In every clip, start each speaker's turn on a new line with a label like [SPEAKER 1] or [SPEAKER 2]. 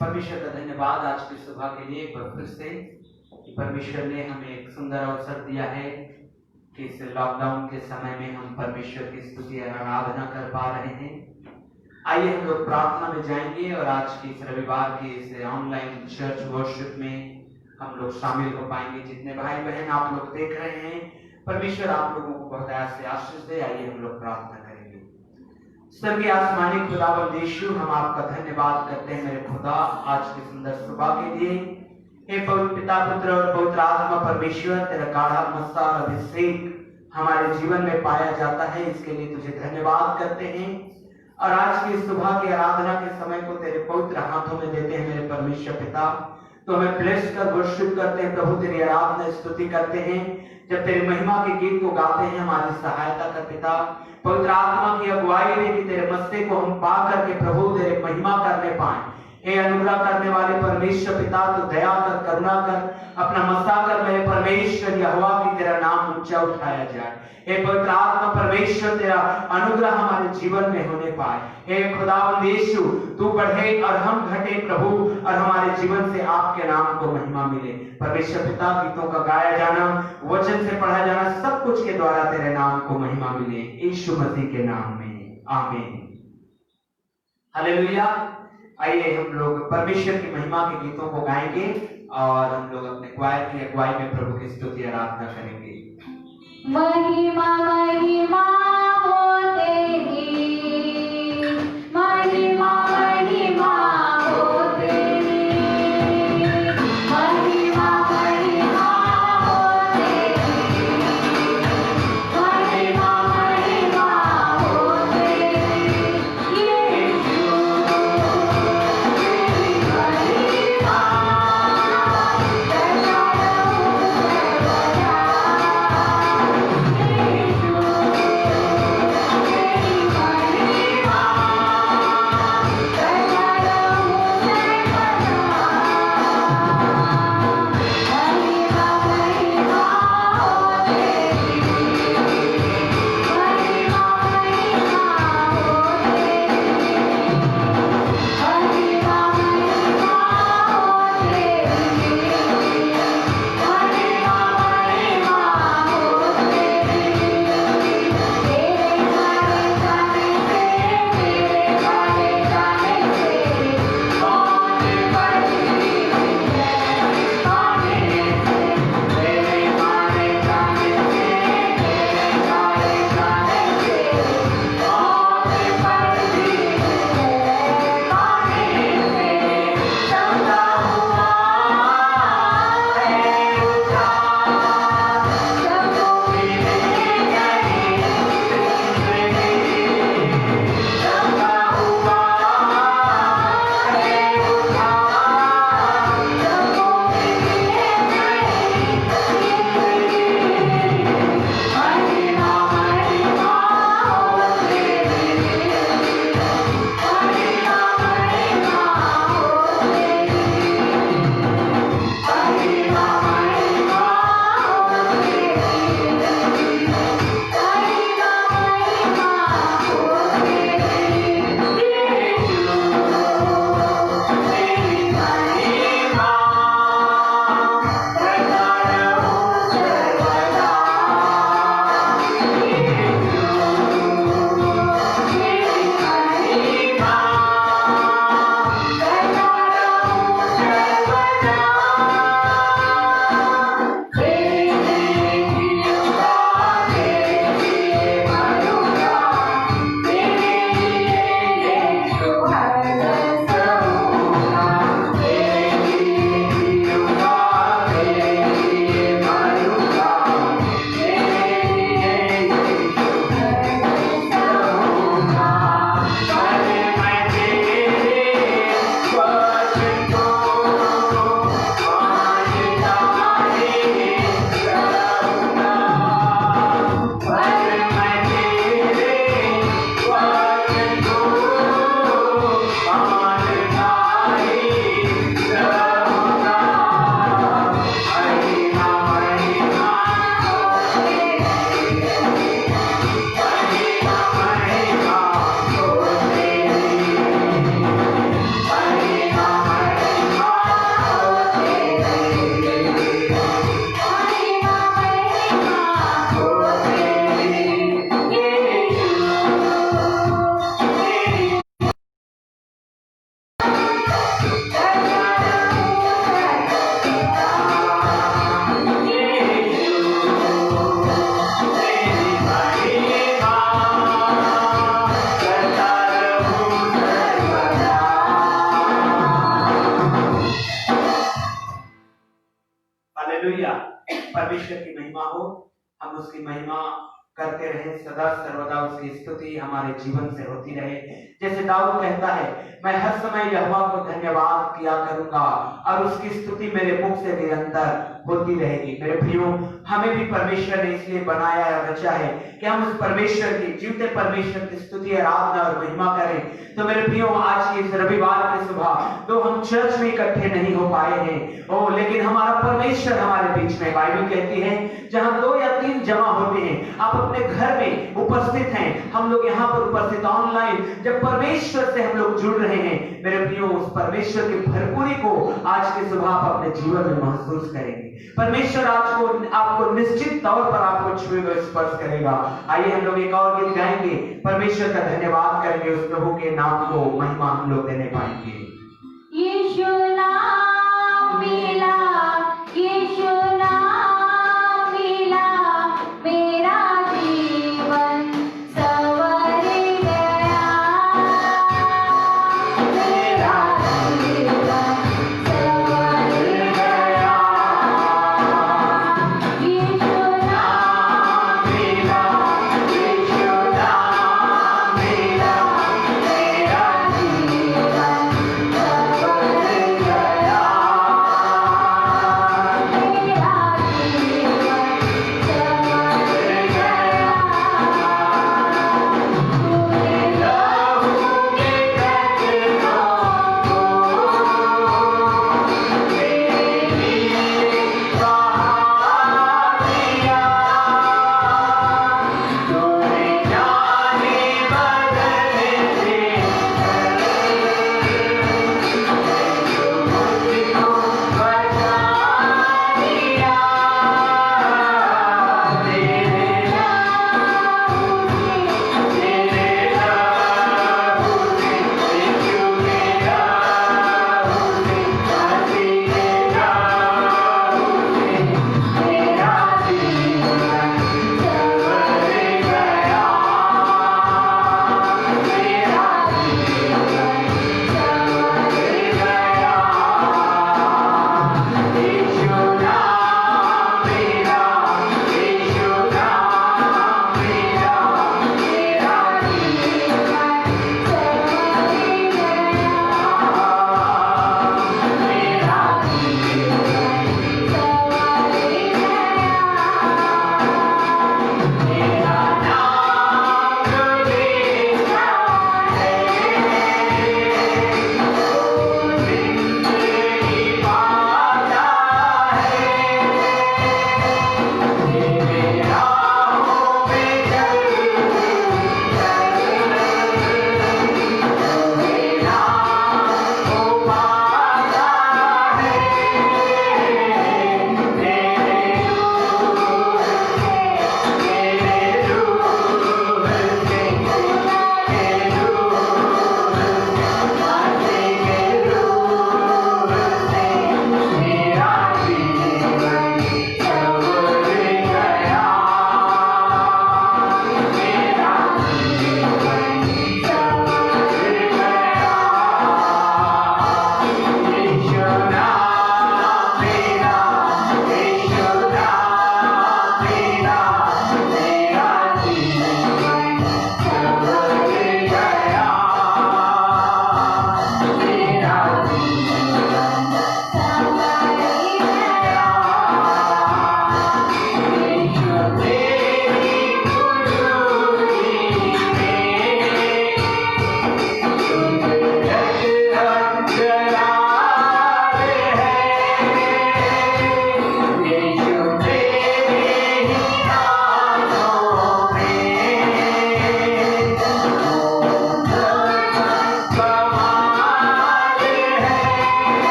[SPEAKER 1] परमेश्वर का धन्यवाद आज की सुबह के लिए एक बार फिर से कि परमेश्वर ने हमें एक सुंदर अवसर दिया है कि इस लॉकडाउन के समय में हम परमेश्वर की स्तुति और आराधना कर पा रहे हैं। आइए हम लोग प्रार्थना में जाएंगे और आज की इस रविवार की इस ऑनलाइन चर्च वर्शिप में हम लोग शामिल हो पाएंगे। जितने भाई बहन आप लोग देख रहे हैं, परमेश्वर आप लोगों को बहुत ऐसे आशीष दे। आइए हम लोग प्रार्थना करेंगे। स्वर्गीय आसमानी खुदावंद यीशु, हम आपका धन्यवाद करते हैं मेरे खुदा आज की सुंदर सुबह के लिए। हे पवित्र पिता, पुत्र और पवित्र आत्मा परमेश्वर, तेरा गाढ़ा मस्सा और अभिषेक हमारे जीवन में पाया जाता है, इसके लिए तुझे धन्यवाद करते हैं। और आज की सुबह की आराधना के समय को तेरे पवित्र हाथों में देते हैं मेरे परमेश्वर पिता। तो हमें ब्लेस कर वर्शिप करते हैं प्रभु, तेरी आराधना स्तुति करते हैं। जब तेरी महिमा के गीत को गाते हैं, हमारी सहायता कर पिता। पवित्र आत्मा की अगुवाई में कि तेरे मस्ते को हम पा करके प्रभु तेरे महिमा करने पाए। हे अनुग्रह करने वाले परमेश्वर पिता, तो दया कर, करुणा कर, अपना मस्सा कर मेरे परमेश्वर यहोवा की तेरा नाम ऊंचा उठाया जाए। हे पवित्र आत्मा परमेश्वर, तेरा अनुग्रह हमारे जीवन में होने पाए। हे खुदावंद यीशु, तू बढ़े और हम घटे प्रभु, और हमारे जीवन से आपके नाम को महिमा मिले। परमेश्वर पिता, गीतों का गाया जाना, वचन से पढ़ा जाना, सब कुछ के द्वारा तेरे नाम को महिमा मिले, यीशु मसीह के नाम में, आमीन। हालेलुया। आइए हम लोग परमेश्वर की महिमा के गीतों को गाएंगे और हम लोग अपने क्वायर की अगुवाई में प्रभु की स्तुति आराधना करेंगे।
[SPEAKER 2] महिमा महिमा हो तेरी, महिमा महिमा हो तेरी, महिमा महिमा हो तेरी, महिमा महिमा हो तेरी। यीशु तेरी महिमा करता रहूं मैं बजा। यीशु
[SPEAKER 1] परमेश्वर की महिमा हो, हम उसकी महिमा करते रहे, सदा सर्वदा उसकी स्तुति हमारे जीवन से होती रहे। जैसे दाऊद कहता है, मैं हर समय यहोवा को धन्यवाद किया करूंगा और उसकी स्तुति मेरे मुख से निरंतर होती रहेगी। मेरे प्रियो, हमें भी परमेश्वर ने इसलिए बनाया और रचा है कि हम उस परमेश्वर की, जीवते परमेश्वर की स्तुति, आराधना और महिमा करें। तो मेरे प्रियो, आज की इस रविवार की सुबह तो हम चर्च में इकट्ठे नहीं हो पाए हैं, लेकिन हमारा परमेश्वर हमारे बीच में, बाइबल कहती है जहां 2 या 3 जमा होते हैं, आप अपने घर में उपस्थित हैं, हम लोग यहाँ पर उपस्थित ऑनलाइन, जब परमेश्वर से हम लोग जुड़ रहे हैं, मेरे प्रियो, उस परमेश्वर की भरपूरी को आज की सुबह आप अपने जीवन में महसूस करेंगे। परमेश्वर आज को आपको निश्चित तौर पर आपको छुएगा, स्पर्श करेगा। आइए हम लोग एक और गीत गाएंगे, परमेश्वर का धन्यवाद करेंगे, उस प्रभु के नाम को महिमा हम लोग देने पाएंगे।
[SPEAKER 2] यीशु नाम मिला, यीशु नाम मिला, मेरा जीवन संवर गया, मेरा जीवन संवर गया। यीशु नाम मिला, यीशु नाम मिला, मेरा जीवन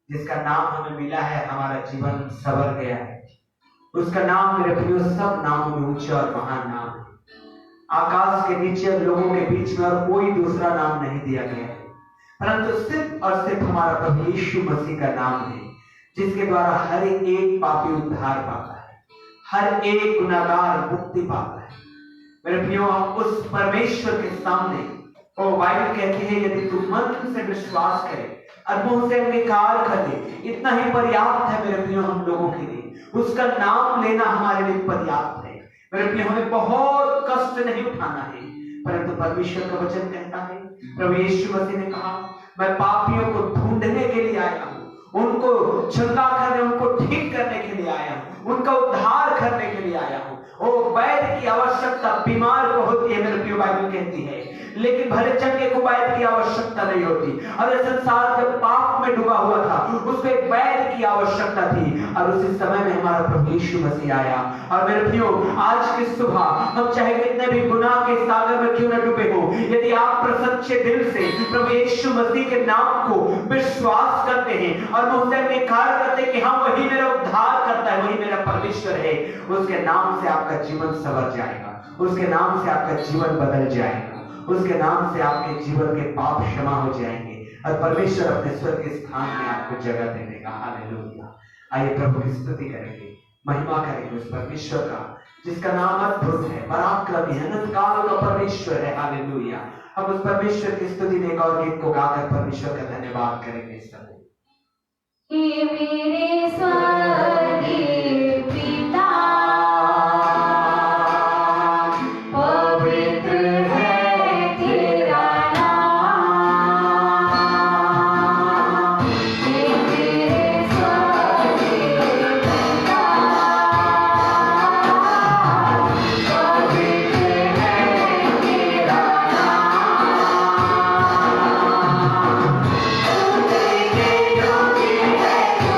[SPEAKER 1] जिसका नाम हमें मिला है, हमारा जीवन सवर गया है। उसका नाम मेरे प्रियो सब नामों में ऊंचा और महान नाम है। आकाश के नीचे लोगों के बीच में और कोई दूसरा नाम नहीं दिया गया है, परंतु सिर्फ और सिर्फ हमारा प्रभु यीशु मसीह का नाम है, जिसके द्वारा हर एक पापी उद्धार पाता है, हर एक गुनाहगार मुक्ति पाता है। मेरे प्रियो, उस परमेश्वर के सामने वो बाइबल कहती है, यदि तू मन से विश्वास करे और मुंह से अंगीकार कर दे, इतना ही पर्याप्त है मेरे प्रियो हम लोगों के लिए। उसका नाम लेना हमारे लिए पर्याप्त है। मेरे प्रियो, हमें बहुत कष्ट नहीं उठाना है, परंतु परमेश्वर का वचन कहता है, प्रभु यीशु मसीह ने कहा, मैं पापियों को ढूंढने के लिए आया हूं, उनको चंगा करने, उनको ठीक करने के लिए आया हूं, उनका उद्धार करने के लिए आया हूं। ओ वैद्य की आवश्यकता बीमार को होती है, मेरे प्रिय बाइबल कहती है, लेकिन भले चंगे को वैद्य की आवश्यकता नहीं होती। अरे संसार जब पाप में डूबा हुआ था, उसको एक वैद्य की आवश्यकता थी, और उसी समय में हमारा प्रभु यीशु मसीह आया। और मेरे प्रियो, आज की सुबह हम चाहे कितने भी गुनाह के सागर में क्यों न डूबे हो, यदि आप सच्चे दिल से प्रभु यीशु मसीह के नाम को विश्वास करते हैं और मुंह से अंगीकार करते हैं कि हाँ वही मेरा उद्धार करता है, वही मेरा परमेश्वर है, उसके नाम से आपका जीवन संवर जाएगा, उसके नाम से आपका जीवन बदल जाएगा, उसके नाम से आपके जीवन के पाप क्षमा हो जाएंगे और परमेश्वर अपने स्वर्ग के स्थान में आपको जगह दे देगा। हालेलुया। आइए प्रभु की स्तुति करेंगे, महिमा करेंगे उस परमेश्वर का जिसका नाम अद्भुत है, पराक्रमी है, अनंत काल का परमेश्वर है। हालेलुया। हम उस परमेश्वर की स्तुति में एक और गीत को गाकर परमेश्वर का धन्यवाद करेंगे इस समय।
[SPEAKER 2] हे मेरे स्वर्गीय पिता, पवित्र है तेरा नाम। हे मेरे स्वर्गीय पिता, पवित्र है तेरा नाम। तू तेरे योग्य है, तू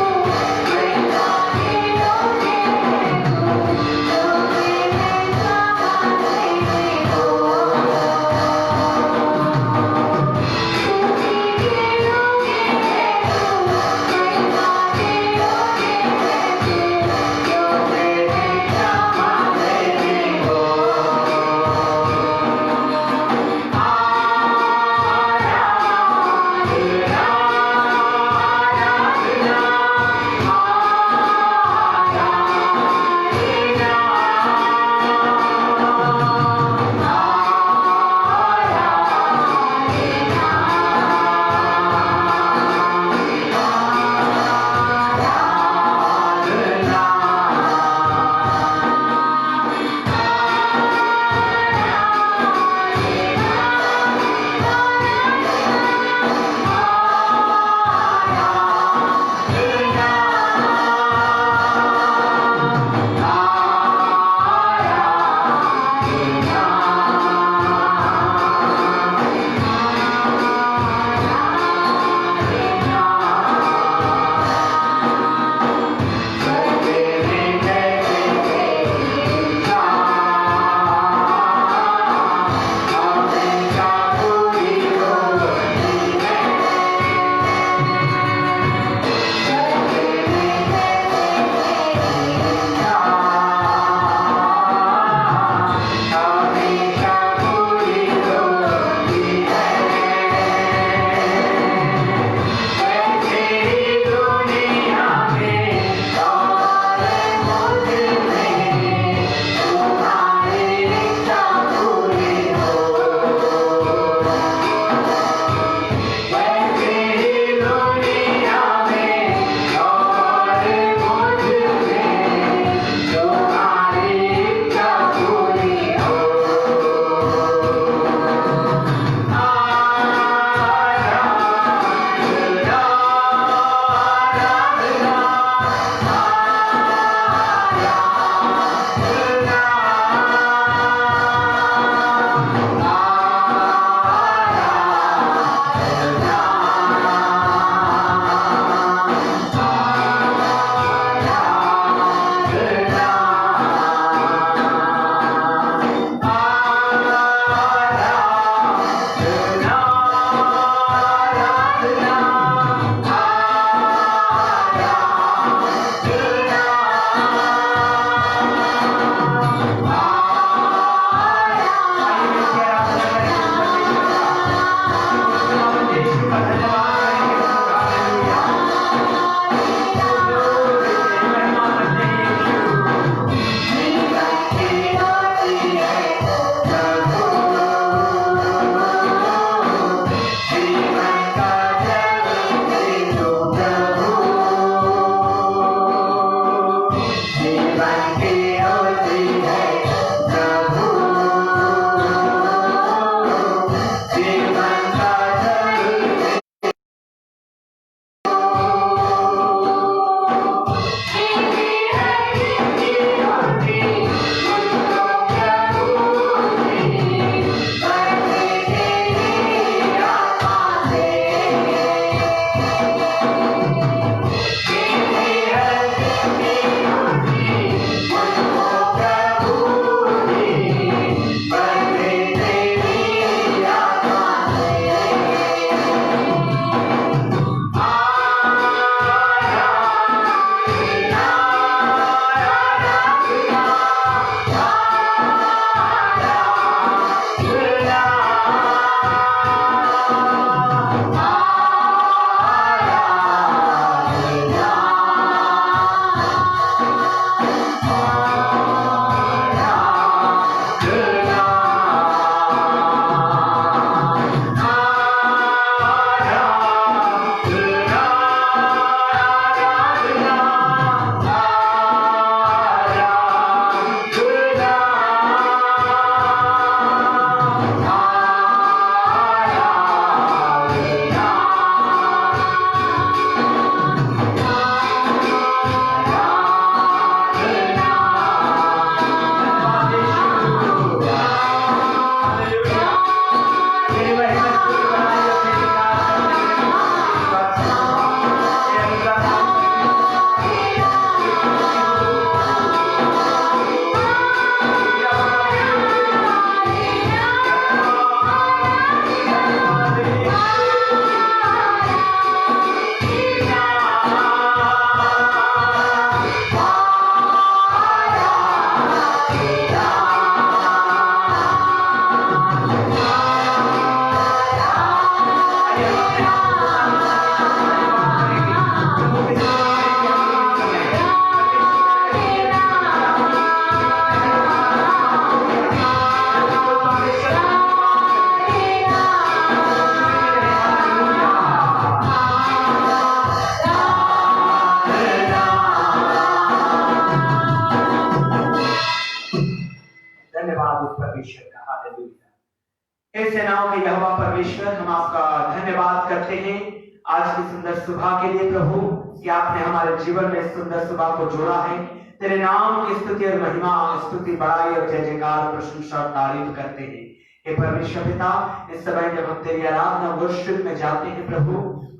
[SPEAKER 1] हे सेनाओं के यहोवा परमेश्वर, हम आपका धन्यवाद करते हैं आज की सुंदर सुबह के लिए प्रभु, कि आपने हमारे जीवन में सुंदर सुबह को जोड़ा है। तेरे नाम की स्तुति और महिमा, स्तुति, बड़ाई और जय जयकार, प्रशंसा और तारीफ करते हैं। हे परमेश्वर पिता, इस समय जब हम तेरी आराधना वर्शिप में जाते हैं प्रभु,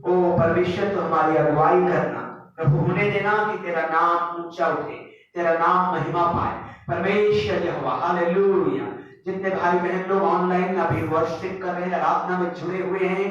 [SPEAKER 1] ओ परमेश्वर, तो हमारी अगुवाई करना प्रभु, होने देना कि तेरा नाम ऊंचा उठे, तेरा नाम महिमा पाए। परमेश्वर यहोवा, हालेलुया। जितने भाई बहन लोग ऑनलाइन अभी वर्शिप कर रहे हैं, आराधना में जुड़े हुए हैं,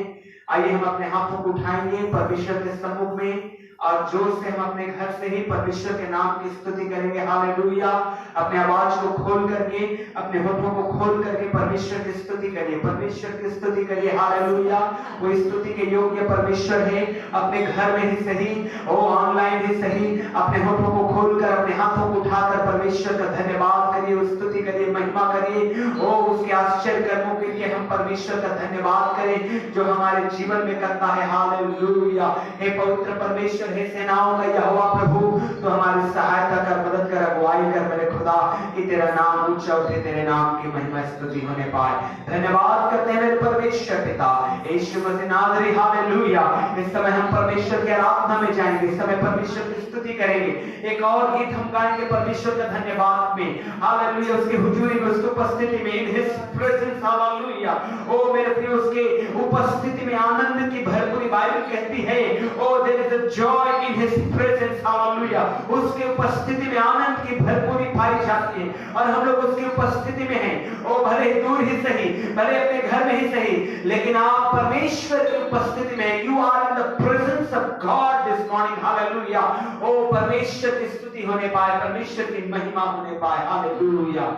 [SPEAKER 1] आइए हम अपने हाथों को उठाएंगे परमेश्वर के सम्मुख में और जोर से हम अपने घर से ही परमेश्वर के नाम की स्तुति करेंगे। हालेलुया। अपने आवाज को खोल करके, अपने होठों को खोल करके परमेश्वर की स्तुति करिए, परमेश्वर की स्तुति करिए। हालेलुया। वो स्तुति के योग्य परमेश्वर है। अपने घर में ही सही, ओ ऑनलाइन ही सही, अपने होठों को खोलकर, अपने हाथों को उठाकर परमेश्वर का धन्यवाद करिए, स्तुति करिए, महिमा करिए। ओ उसके आश्चर्य कर्मों के लिए हम परमेश्वर का धन्यवाद करें जो हमारे जीवन में करता है। हालेलुया। हे पवित्र परमेश्वर, हे सेनाओं का यहोवा प्रभु, तो हमारी सहायता कर, मदद कर, अगुवाई कर मेरे खुदा, कि तेरा नाम ऊंचा उठे, तेरे नाम की महिमा स्तुति होने पाए। धन्यवाद करते हैं मेरे परमेश्वर पिता यीशु मसीह नाज़री। हालेलुया। इस समय हम परमेश्वर के आराधना में जाएंगे, इस समय परमेश्वर की स्तुति करेंगे। एक और गीत हम गाएंगे परमेश्वर का धन्यवाद में। हालेलुया। उसकी हुजूरी में, उसकी उपस्थिति में, इन हिज प्रेजेंस। हालेलुया। ओ मेरे प्रिय, उसके उपस्थिति में आनंद की भरपूरी बाइबल कहती है, oh there is a joy in his presence. Hallelujah. उसके उपस्थिति में आनंद की भरपूरी पाई जाती है और हम लोग उसकी उपस्थिति में हैं। ओ भले ही दूर ही सही, भले अपने घर में ही सही, लेकिन आप परमेश्वर की उपस्थिति में, you are in the presence of God this morning. Hallelujah. Oh परमेश्वर की स्तुति होने पाए, परमेश्वर की महिमा होने पाए। हालेलुया।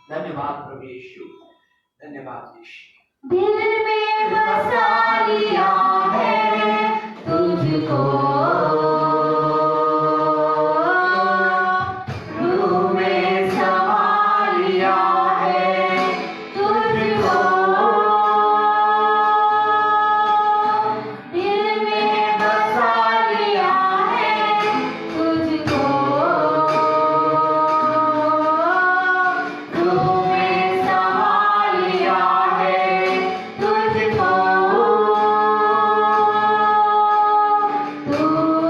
[SPEAKER 1] धन्यवाद प्रभु यीशु, धन्यवाद यीशु।
[SPEAKER 2] दिल में बसा लिया है तुझको, रूह में समा लिया है तुझको, दिल में बसा लिया है तुझको, रूह में समा लिया है तुझको, तू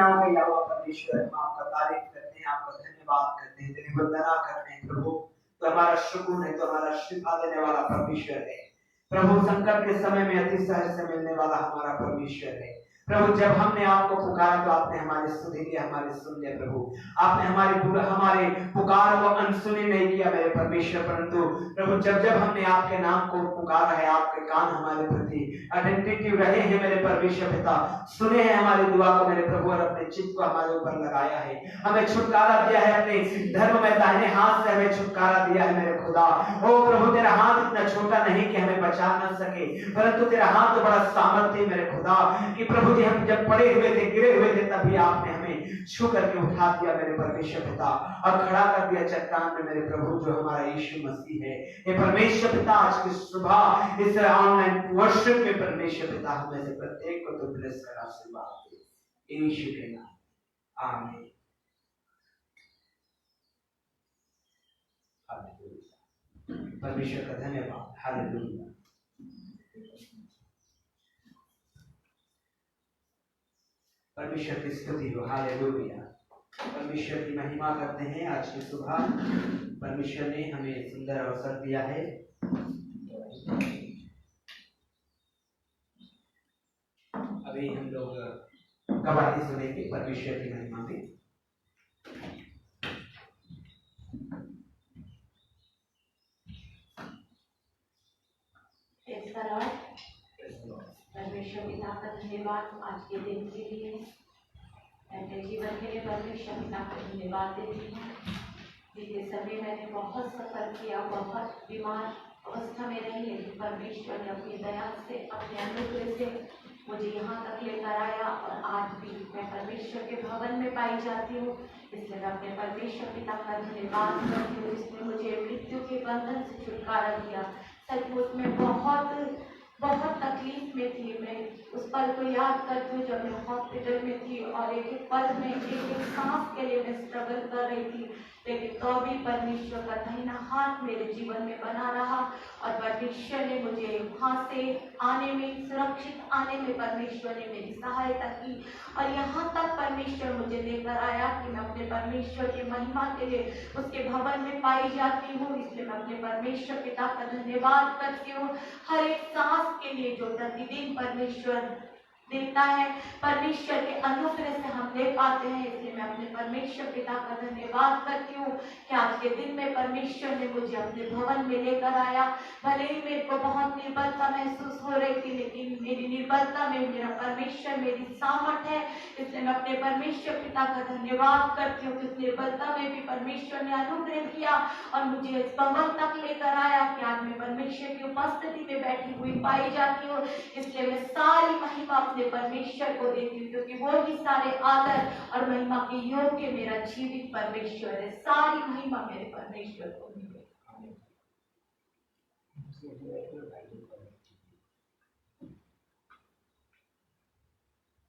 [SPEAKER 1] नाम में यहोवा परमेश्वर हम आपका तारीफ करते हैं, आपका धन्यवाद करते हैं, तेरी वंदना करते हैं प्रभु। तो हमारा शुक्र है, तो हमारा शिफा देने वाला परमेश्वर है प्रभु। संकट के समय में अति सहज से मिलने वाला हमारा परमेश्वर है प्रभु। जब हमने आपको पुकारा तो आपने हमारे सुनी लिया, हमारे सुन लिया प्रभु। आपने हमारे पुकार को अनसुनी नहीं किया मेरे परमेश्वर, परंतु प्रभु जब हमने आपके नाम को पुकारा है, आपके कान हमारे प्रति अटेंटिव रहे हैं मेरे परमेश्वर पिता, सुने हैं हमारी दुआ को मेरे प्रभु, और अपने चित्त को हमारे ऊपर लगाया है, हमें छुटकारा दिया है, अपने धर्म में दाहिने हाथ से हमें छुटकारा दिया है मेरे खुदा। ओ प्रभु तेरा हाथ इतना छोटा नहीं कि हमें बचा न सके, परंतु तेरा हाथ तो बड़ा सामर्थ्य मेरे खुदा कि प्रभु जी हम जब पड़े हुए थे, गिरे हुए थे, तभी आपने हमें छू करके उठा दिया मेरे परमेश्वर पिता, और खड़ा कर दिया चट्टान में मेरे प्रभु जो हमारा यीशु मसीह है। ये परमेश्वर पिता आज की सुबह इस ऑनलाइन वर्शिप में परमेश्वर पिता हमें से प्रत्येक को तो ब्लेस कर आशीर्वाद दे, यीशु के नाम आमीन। परमेश्वर का धन्यवाद, हालेलुया। परमेश्वर की स्तुति हो, हालेलुया। परमेश्वर की महिमा करते हैं। आज की सुबह परमेश्वर ने हमें सुंदर अवसर दिया है। अभी हम लोग गवाही सुनेंगे परमेश्वर की महिमा में।
[SPEAKER 2] परमेश्वर पिता का धन्यवाद आज के दिन के लिए, अपने जीवन के लिए परमेश्वर पिता का धन्यवाद देती हूँ। बीते समय मैंने बहुत सफर किया, बहुत बीमार अवस्था में रही, लेकिन परमेश्वर ने अपनी दया से, अपने अनुग्रह से मुझे यहाँ तक लेकर आया, और आज भी मैं परमेश्वर के भवन में पाई जाती हूँ। इसलिए मैं अपने परमेश्वर पिता का धन्यवाद करती हूँ, जिसने मुझे मृत्यु के बंधन से छुटकारा दिया। सचमुच में बहुत तकलीफ में थी। मैं उस पल को याद करती हूँ जब मैं हॉस्पिटल में थी, और एक पल में एक सांस के लिए मैं स्ट्रगल कर रही थी, लेकिन तो भी परमेश्वर का दाहिना हाथ मेरे जीवन में बना रहा, और परमेश्वर ने मुझे वहाँ से आने में, सुरक्षित आने में परमेश्वर ने मेरी सहायता की, और यहाँ तक परमेश्वर मुझे लेकर आया कि मैं अपने परमेश्वर की महिमा के लिए उसके भवन में पाई जाती हूँ। इसलिए मैं अपने परमेश्वर पिता का धन्यवाद करती हूँ हर एक सांस के लिए जो प्रतिदिन परमेश्वर देता है, परमेश्वर के अनुग्रह से हम ले पाते हैं। इसलिए मैं अपने परमेश्वर पिता का धन्यवाद करती हूँ कि आज के दिन में परमेश्वर ने मुझे अपने भवन में लेकर आया। भले ही मेरे को बहुत निर्बलता महसूस हो रही थी, लेकिन मेरी निर्बलता में मेरा परमेश्वर मेरी सामर्थ है। इसलिए मैं अपने परमेश्वर पिता का धन्यवाद करती हूँ कि उस निर्बलता में भी परमेश्वर ने अनुग्रह किया और मुझे इस भवन तक लेकर आया कि आज मैं परमेश्वर की उपस्थिति में बैठी हुई पाई जाती हूँ। इसलिए मैं सारी महिमा अपने परमेश्वर को देती हूँ, क्योंकि वो ही सारे आदर और महिमा के योग्य मेरा जीवित परमेश्वर है। सारी महिमा मेरे परमेश्वर को मिले।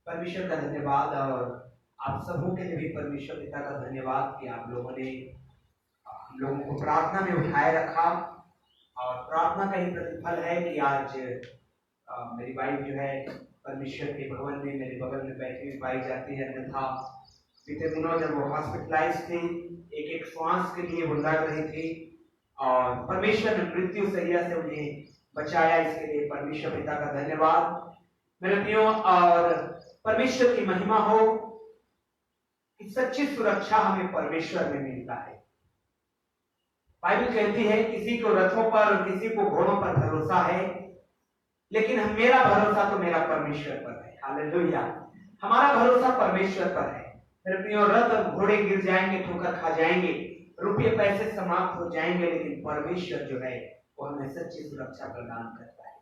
[SPEAKER 1] परमेश्वर का धन्यवाद, और आप सबों के लिए भी परमेश्वर पिता का धन्यवाद कि आप लोगों ने हम लोगों को प्रार्थना में उठाए रखा, और प्रार्थना का ही प्रतिफल है कि आज मेरी वाइफ जो है परमेश्वर के भवन में मेरे बगल में बैठी हुई पाई जाती है। अन्यथा बीते दिनों जब वो हॉस्पिटलाइज थी, एक श्वास के लिए वो लड़ रही थी, और परमेश्वर ने मृत्यु सैया से उन्हें बचाया। इसके लिए परमेश्वर पिता का धन्यवाद मेरे प्रियो। और परमेश्वर की महिमा हो कि सच्ची सुरक्षा हमें परमेश्वर में मिलता है। बाइबल कहती है किसी को रथों पर, किसी को घोड़ों पर भरोसा है, लेकिन मेरा भरोसा तो मेरा परमेश्वर पर है। हालेलुया, हमारा भरोसा परमेश्वर पर है मेरे प्रियो। रथ और घोड़े गिर जाएंगे, ठोकर खा जाएंगे, रुपये पैसे समाप्त हो जाएंगे, लेकिन परमेश्वर जो है वो हमें सच्ची सुरक्षा प्रदान करता है।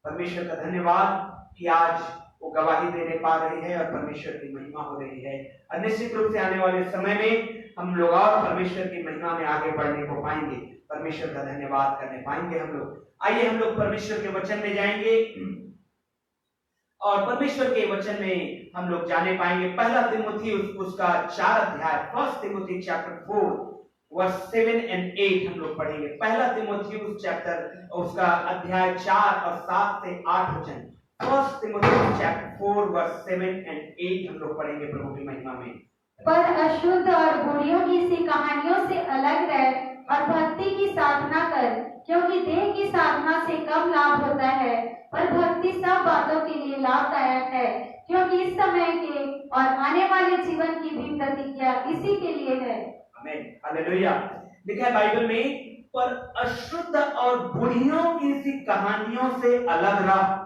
[SPEAKER 1] परमेश्वर का धन्यवाद कि आज वो गवाही देने पा रही है और परमेश्वर की महिमा हो रही है। और निश्चित रूप से आने वाले समय में हम लोग और परमेश्वर की महिमा में आगे बढ़ने को पाएंगे, परमेश्वर का धन्यवाद करने पाएंगे हम लोग। आइए हम लोग परमेश्वर के वचन में जाएंगे, और परमेश्वर के वचन में हम लोग जाने पाएंगे। पहला तिमुथी उसका 4 अध्याय, फर्स्ट तिमुथी चैप्टर 4 वर्स 7 and 8 हम लोग पढ़ेंगे। पहला तिमुथी चैप्टर उसका अध्याय 4 और 7 से 8 वचन। First Timothy chapter 4 verse 7 and 8 हम लोग पढ़ेंगे प्रभु की महिमा में।
[SPEAKER 2] पर अशुद्ध और बुढ़ियों की सी कहानियों से अलग रह और भक्ति की साधना कर, क्योंकि देह की साधना से कम लाभ होता है, पर भक्ति सब बातों के लिए लाभदायक है, क्योंकि इस समय के और आने वाले जीवन की भी प्रतिज्ञा इसी के लिए है।
[SPEAKER 1] आमीन, हालेलुया। लिखा है बाइबल में, पर अशुद्ध और बुढ़ियों की सी कहानियों से अलग रह।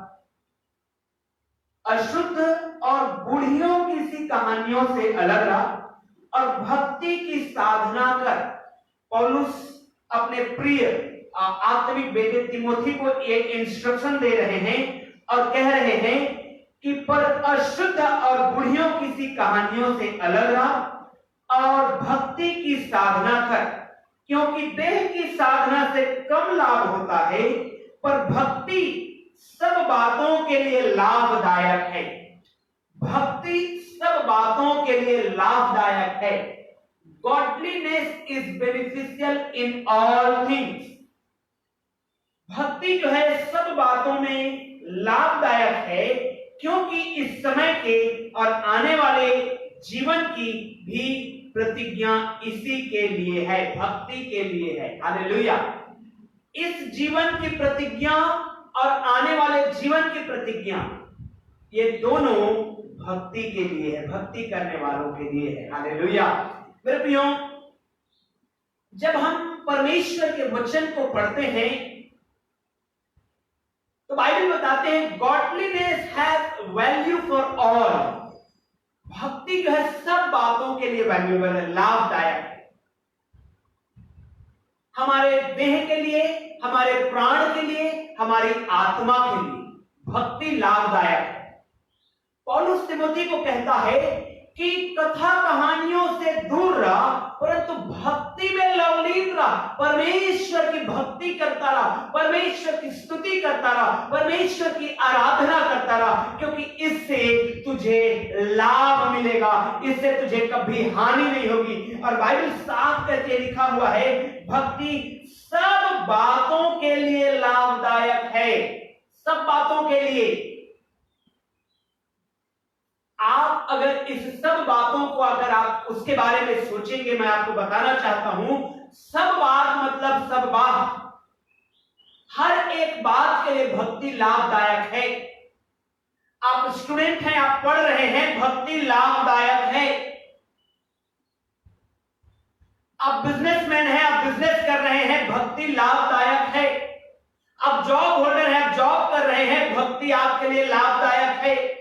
[SPEAKER 1] अशुद्ध और बुढ़ियों की सी कहानियों से अलग रह और भक्ति की साधना कर। पौलुस अपने प्रिय आत्मिक बेटे तिमोथी को एक इंस्ट्रक्शन दे रहे हैं और कह रहे हैं कि पर अशुद्ध और बुढ़ियों की सी कहानियों से अलग रह और भक्ति की साधना कर, क्योंकि देह की साधना से कम लाभ होता है, पर भक्ति सब बातों के लिए लाभदायक है। भक्ति सब बातों के लिए लाभदायक है। Godliness is beneficial in all things. भक्ति जो है सब बातों में लाभदायक है, क्योंकि इस समय के और आने वाले जीवन की भी प्रतिज्ञा इसी के लिए है, भक्ति के लिए है। हालेलुया। इस जीवन की प्रतिज्ञा और आने वाले जीवन की प्रतिज्ञा, ये दोनों भक्ति के लिए है, भक्ति करने वालों के लिए है। हालेलुया। मेरे प्रियो, जब हम परमेश्वर के वचन को पढ़ते हैं तो बाइबल बताते हैं godliness has value for all. भक्ति जो है सब बातों के लिए वैल्यूएबल है, लाभदायक है। हमारे देह के लिए, हमारे प्राण के लिए, हमारी आत्मा के लिए भक्ति लाभदायक है। पौलुस तिमोथी को कहता है कि कथा कहानियों से दूर रहा, परंतु भक्ति में लवलीन रहा। परमेश्वर की भक्ति करता रहा, परमेश्वर की स्तुति करता रहा, परमेश्वर की आराधना करता रहा, क्योंकि इससे तुझे लाभ मिलेगा, इससे तुझे कभी हानि नहीं होगी। और बाइबल साफ करके लिखा हुआ है, भक्ति सब बातों के लिए लाभदायक है, सब बातों के लिए। आप अगर इस सब बातों को अगर आप उसके बारे में सोचेंगे, मैं आपको बताना चाहता हूं, सब बात मतलब सब बात, हर एक बात के लिए भक्ति लाभदायक है। आप स्टूडेंट हैं, आप पढ़ रहे हैं, भक्ति लाभदायक है। आप बिजनेसमैन हैं, आप बिजनेस कर रहे हैं, भक्ति लाभदायक है। आप जॉब होल्डर हैं, आप जॉब कर रहे हैं, भक्ति आपके लिए लाभदायक है।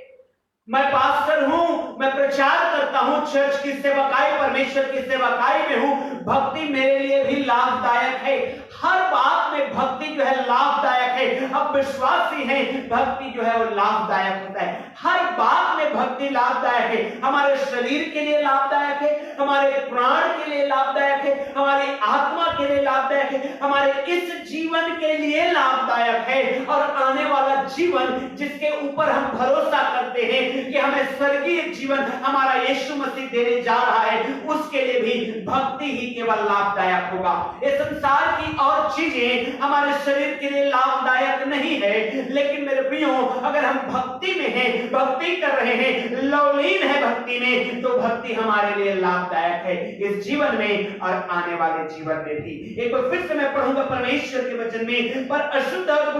[SPEAKER 1] मैं पास्टर हूं, मैं प्रचार करता हूं, चर्च की सेवकाई, परमेश्वर की सेवकाई में हूं, भक्ति मेरे लिए भी लाभदायक है। हर बात में भक्ति जो है लाभदायक है। अब विश्वासी हैं, भक्ति जो है वो लाभदायक होता है। हर बात में भक्ति लाभदायक है। हमारे शरीर के लिए लाभदायक है, हमारे प्राण के लिए लाभदायक है, हमारी आत्मा के लिए लाभदायक है, हमारे इस जीवन के लिए लाभदायक है। और आने वाला जीवन जिसके ऊपर हम भरोसा करते हैं कि हमें स्वर्गीय जीवन हमारा यीशु मसीह देने जा रहा है, उसके लिए भी भक्ति ही केवल लाभदायक होगा। ये संसार की और चीजें हमारे शरीर के लिए लाभदायक नहीं है, लेकिन मेरे प्रियो, अगर हम भक्ति में हैं, भक्ति कर रहे हैं, लवलीन है भक्ति में, तो भक्ति हमारे लिए लाभदायक है, इस जीवन में और आने वाले जीवन में भी। एक बार फिर से मैं पढ़ूंगा परमेश्वर के वचन में, पर अशुद्ध और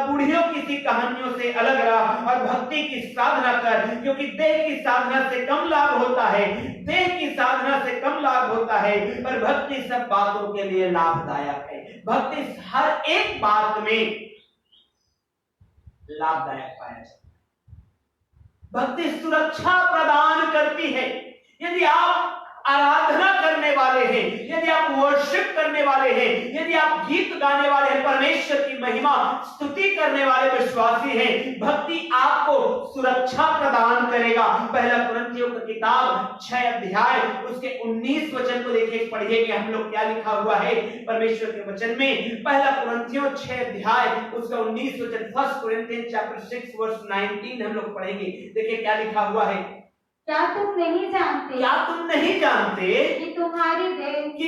[SPEAKER 1] बूढ़ियों की सी कहानियों से अलग रहा और भक्ति की साधना कर, क्योंकि देह की साधना से कम लाभ होता है, देह की साधना से कम लाभ होता है, पर भक्ति सब बातों के लिए लाभदायक है। भक्ति हर एक बात में लाभदायक पाया जाता है। भक्ति सुरक्षा प्रदान करती है। यदि आप आराधना करने वाले हैं, यदि आप वर्शिप करने वाले हैं, यदि आप गीत गाने वाले हैं, परमेश्वर की महिमा स्तुति करने वाले विश्वासी हैं, भक्ति आपको सुरक्षा प्रदान करेगा। पहला कुरिन्थियों की किताब 6 अध्याय उसके 19 वचन को देखिए, पढ़िएगा हम लोग क्या लिखा हुआ है परमेश्वर के वचन में। पहला कुरिन्थियों 6 अध्याय उसका 19 वचन, फर्स्ट कोरिन्थियंस चैप्टर 6 वर्स 19 हम लोग पढ़ेंगे। देखिए क्या लिखा हुआ है।
[SPEAKER 2] क्या तुम नहीं जानते,
[SPEAKER 1] क्या तुम नहीं जानते
[SPEAKER 2] कि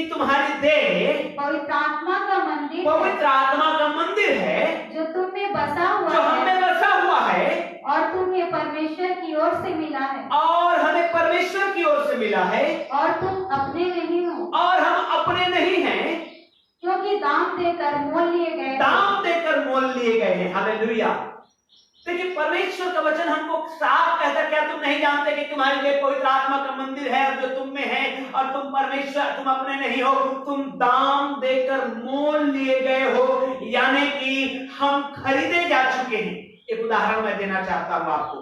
[SPEAKER 2] तुम्हारी
[SPEAKER 1] देह
[SPEAKER 2] पवित्र आत्मा का मंदिर
[SPEAKER 1] पवित्र आत्मा का मंदिर है,
[SPEAKER 2] जो तुम में बसा हुआ
[SPEAKER 1] जो हम में बसा हुआ है,
[SPEAKER 2] और तुम्हें परमेश्वर की ओर से मिला है,
[SPEAKER 1] और हमें परमेश्वर की ओर से मिला है,
[SPEAKER 2] और तुम अपने नहीं हो,
[SPEAKER 1] और हम अपने नहीं हैं,
[SPEAKER 2] क्योंकि दाम देकर मोल लिए गए,
[SPEAKER 1] दाम देकर मोल लिए गए हैं। हालेलुया। देखिए परमेश्वर का वचन हमको साफ कहता है, क्या तुम नहीं जानते कि तुम्हारे लिए पवित्र आत्मा का मंदिर है और जो तुम में है, और तुम परमेश्वर, तुम अपने नहीं हो, तुम दाम देकर मोल लिए गए हो, यानी कि हम खरीदे जा चुके हैं। एक उदाहरण मैं देना चाहता हूं आपको।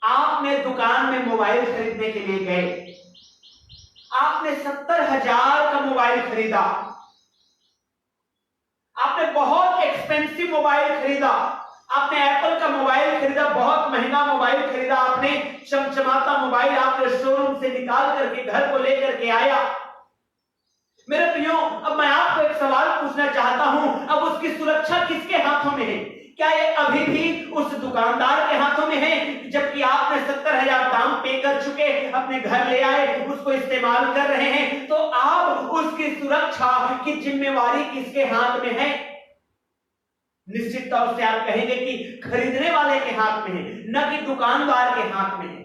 [SPEAKER 1] आपने दुकान में मोबाइल खरीदने के लिए गए, आपने 70,000 का मोबाइल खरीदा, आपने बहुत एक्सपेंसिव मोबाइल खरीदा, आपने एप्पल का मोबाइल खरीदा, बहुत महंगा मोबाइल खरीदा, आपने चमचमाता मोबाइल आपने शोरूम से निकाल करके घर को लेकर के आया। मेरे प्रियो, अब मैं आपको एक सवाल पूछना चाहता हूं, अब उसकी सुरक्षा किसके हाथों में है? क्या ये अभी भी उस दुकानदार के हाथों में है, जबकि आपने 70,000 दाम पे कर चुके, अपने घर ले आए, उसको इस्तेमाल कर रहे हैं, तो आप उसकी सुरक्षा की जिम्मेवारी किसके हाथ में है? निश्चित तौर से आप कहेंगे कि खरीदने वाले के हाथ में है, न कि दुकानदार के हाथ में है।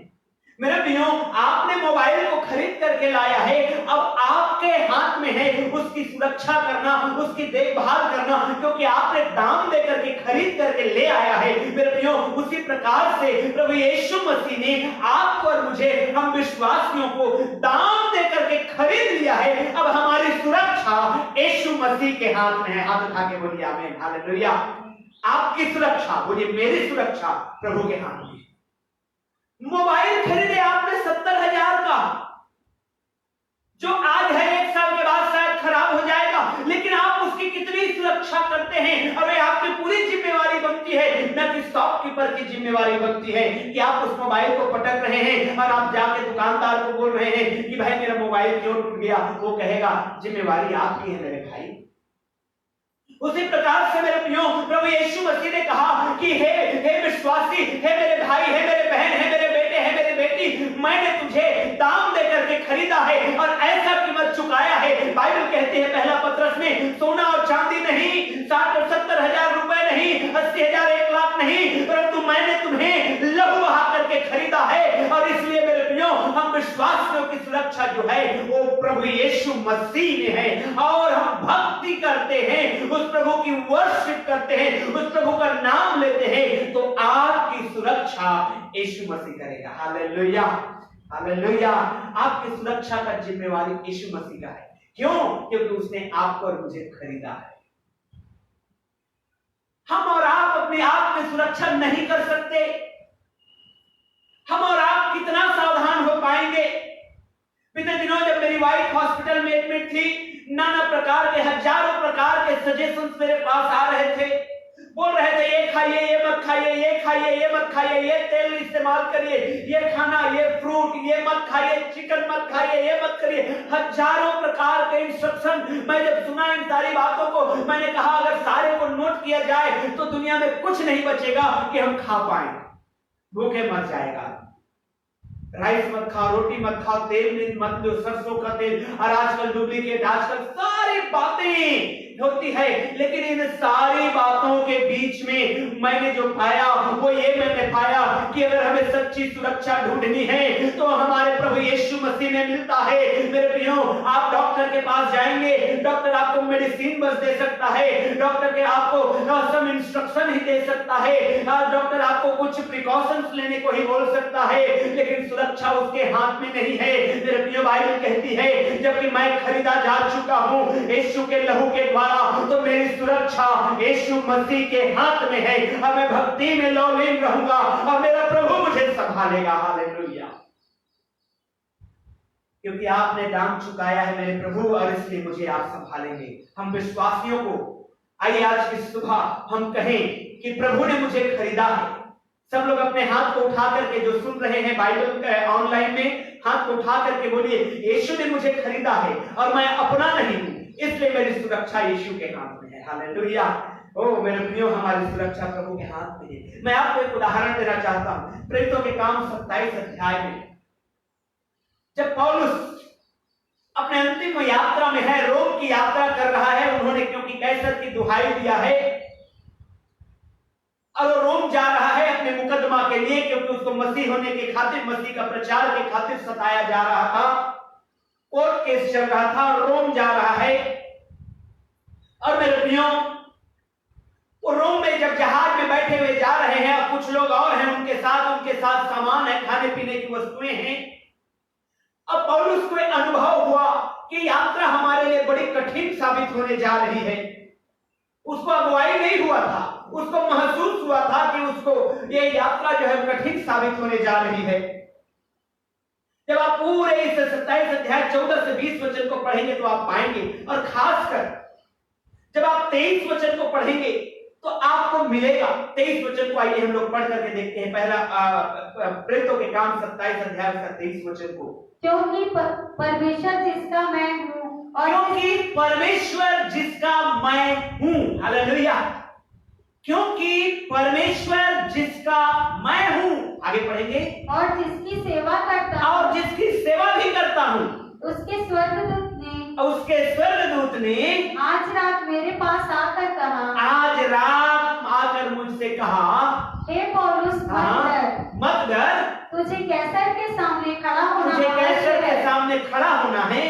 [SPEAKER 1] मेरे प्रियो, आपने मोबाइल को खरीद करके लाया है, अब आपके हाथ में है उसकी सुरक्षा करना, उसकी देखभाल करना, क्योंकि आपने दाम दे करके खरीद करके ले आया है। मेरे प्रियो, उसी प्रकार से प्रभु यीशु मसीह ने आपको और मुझे, हम विश्वासियों को दाम दे करके खरीद लिया है। अब हमारी सुरक्षा यीशु मसीह के हाथ में है। हाथ उठा के बोलिए आमीन, हालेलुया। आपकी सुरक्षा, बोलिए मेरी सुरक्षा प्रभु के हाथ में। मोबाइल खरीदे आपने 70,000 का, जो आज है 1 साल के बाद शायद खराब हो जाएगा, लेकिन आप उसकी कितनी सुरक्षा करते हैं? और ये आपकी पूरी जिम्मेवारी बनती है, न कि शॉपकीपर की जिम्मेवारी बनती है कि आप उस मोबाइल को पटक रहे हैं और आप जाके दुकानदार को बोल रहे हैं कि भाई मेरा मोबाइल क्यों टूट गया। वो कहेगा जिम्मेवारी आपकी है मेरे भाई। उसी प्रकार से मेरे प्रियो, प्रभु यीशु मसीह ने कहा कि हे विश्वासी, हे मेरे भाई, हे मेरे बहन, हे मेरे बेटे, हे मेरे बेटी, मैंने तुझे दाम दे करके खरीदा है और ऐसा कीमत चुकाया है। बाइबल कहती है पहला पत्रस में, सोना और चांदी नहीं, 60 और 70,000 रुपए नहीं, 80,000 1 लाख नहीं, परंतु मैंने तुम्हें लहू बहा करके खरीदा है। और इसलिए मेरे प्रियो, हम विश्वासियों की सुरक्षा जो है वो प्रभु यीशु मसीह में है, और हम भक्ति करते हैं, उस प्रभु की वर्शिप करते हैं, उस प्रभु का नाम लेते हैं, तो आपकी सुरक्षा यीशु मसीह करेगा। Hallelujah, hallelujah. आपकी सुरक्षा का जिम्मेवारी यीशु मसीह का है। क्यों? क्योंकि उसने आपको और मुझे खरीदा है। हम और आप अपने आप की सुरक्षा नहीं कर सकते। हम और आप कितना सावधान हो पाएंगे? पिछले दिनों जब मेरी वाइफ हॉस्पिटल में एडमिट थी, नाना प्रकार के, हजारों प्रकार के सजेशंस मेरे पास आ रहे थे। बोल रहे थे ये खाइए, ये मत खाइए, ये खाइए, ये मत खाइए, ये तेल इस्तेमाल करिए, ये खाना, ये फ्रूट, ये मत खाइए, चिकन मत खाइए, ये मत करिए। हजारों प्रकार के इंस्ट्रक्शन मैं जब सुना इन सारी बातों को, मैंने कहा अगर सारे को नोट किया जाए तो दुनिया में कुछ नहीं बचेगा कि हम खा पाए। भूखे मर जाएगा। राइस मत खाओ, रोटी मत खाओ, तेल मत लो, सरसों का तेल, और आजकल डुप्लीकेट, आजकल सारी बातें होती है। लेकिन इन सारी बातों के बीच में मैंने जो पाया वो ये मैंने पाया कि अगर हमें सच्ची सुरक्षा ढूंढनी है तो हमारे प्रभु यीशु मसीह में मिलता है। मेरे प्रियो, आप डॉक्टर के पास जाएंगे, डॉक्टर आपको मेडिसिन बस दे सकता है, डॉक्टर के आपको सम इंस्ट्रक्शन ही दे सकता है, डॉक्टर आपको कुछ प्रिकॉशंस लेने को ही बोल सकता है, लेकिन सुरक्षा उसके हाथ में नहीं है। मेरे प्रियो, बाइबल कहती है जबकि मैं खरीदा जा चुका हूं यीशु के लहू के द्वारा, तो मेरी सुरक्षा यीशु मसीह के हाथ में है, और मैं भक्ति में लौलीन रहूंगा और मेरा प्रभु मुझे संभालेगा। हालेलुया। क्योंकि आपने दाम चुकाया है मेरे प्रभु, और इसलिए मुझे आप संभालेंगे। हम विश्वासियों को आइए आज की सुबह हम कहें कि प्रभु ने मुझे खरीदा है। सब लोग अपने हाथ को उठा करके, जो सुन रहे हैं बाइबल ऑनलाइन में, हाथ को उठा करके बोलिए यीशु ने मुझे खरीदा है और मैं अपना नहीं हूं, इसलिए मेरी सुरक्षा यीशु के हाथ में है। हालेलुया। ओ मेरे प्रियो, हमारी सुरक्षा प्रभु के हाथ में है। मैं आपको एक उदाहरण देना चाहता हूं। प्रेरितों के काम 27 अध्याय में जब पौलुस अपने अंतिम यात्रा में है, रोम की यात्रा कर रहा है, उन्होंने क्योंकि कैसर की दुहाई दिया है, और वो रोम जा रहा है अपने मुकदमा के लिए, क्योंकि उसको मसीह होने के खातिर, मसीह का प्रचार के खातिर सताया जा रहा था, कोर्ट केस चल रहा था और रोम जा रहा है। और मेरे प्रियो, वो रोम में जब जहाज में बैठे हुए जा रहे हैं और कुछ लोग और हैं उनके साथ सामान है, खाने पीने की वस्तुएं हैं। अब पौलुस को अनुभव हुआ कि यात्रा हमारे लिए बड़ी कठिन साबित होने जा रही है। उसको अगुवाई नहीं हुआ था, उसको महसूस हुआ था कि उसको ये यात्रा जो है कठिन साबित होने जा रही है। जब आप पूरे इस 27 अध्याय 14 से 20 वचन को पढ़ेंगे तो आप पाएंगे, और खासकर जब आप 23 वचन को पढ़ेंगे तो आपको मिलेगा। 23 वचन को आइए हम लोग पढ़ करके देखते हैं। पहला प्रेरितों के काम 27 अध्याय का 23 वचन को।
[SPEAKER 2] क्योंकि परमेश्वर जिसका मैं हूँ, और
[SPEAKER 1] क्योंकि परमेश्वर जिसका मैं हूँ, हालेलुया, क्योंकि परमेश्वर जिसका मैं हूँ, आगे पढ़ेंगे,
[SPEAKER 2] और जिसकी सेवा करता हूँ,
[SPEAKER 1] और जिसकी सेवा भी करता हूँ,
[SPEAKER 2] उसके स्वर्गदूत ने आज रात मेरे पास आकर कहा,
[SPEAKER 1] आज रात आकर मुझसे कहा,
[SPEAKER 2] हे पौलुस
[SPEAKER 1] मत डर,
[SPEAKER 2] तुझे कैसर के सामने खड़ा होना,
[SPEAKER 1] तुझे कैसर के सामने खड़ा होना है।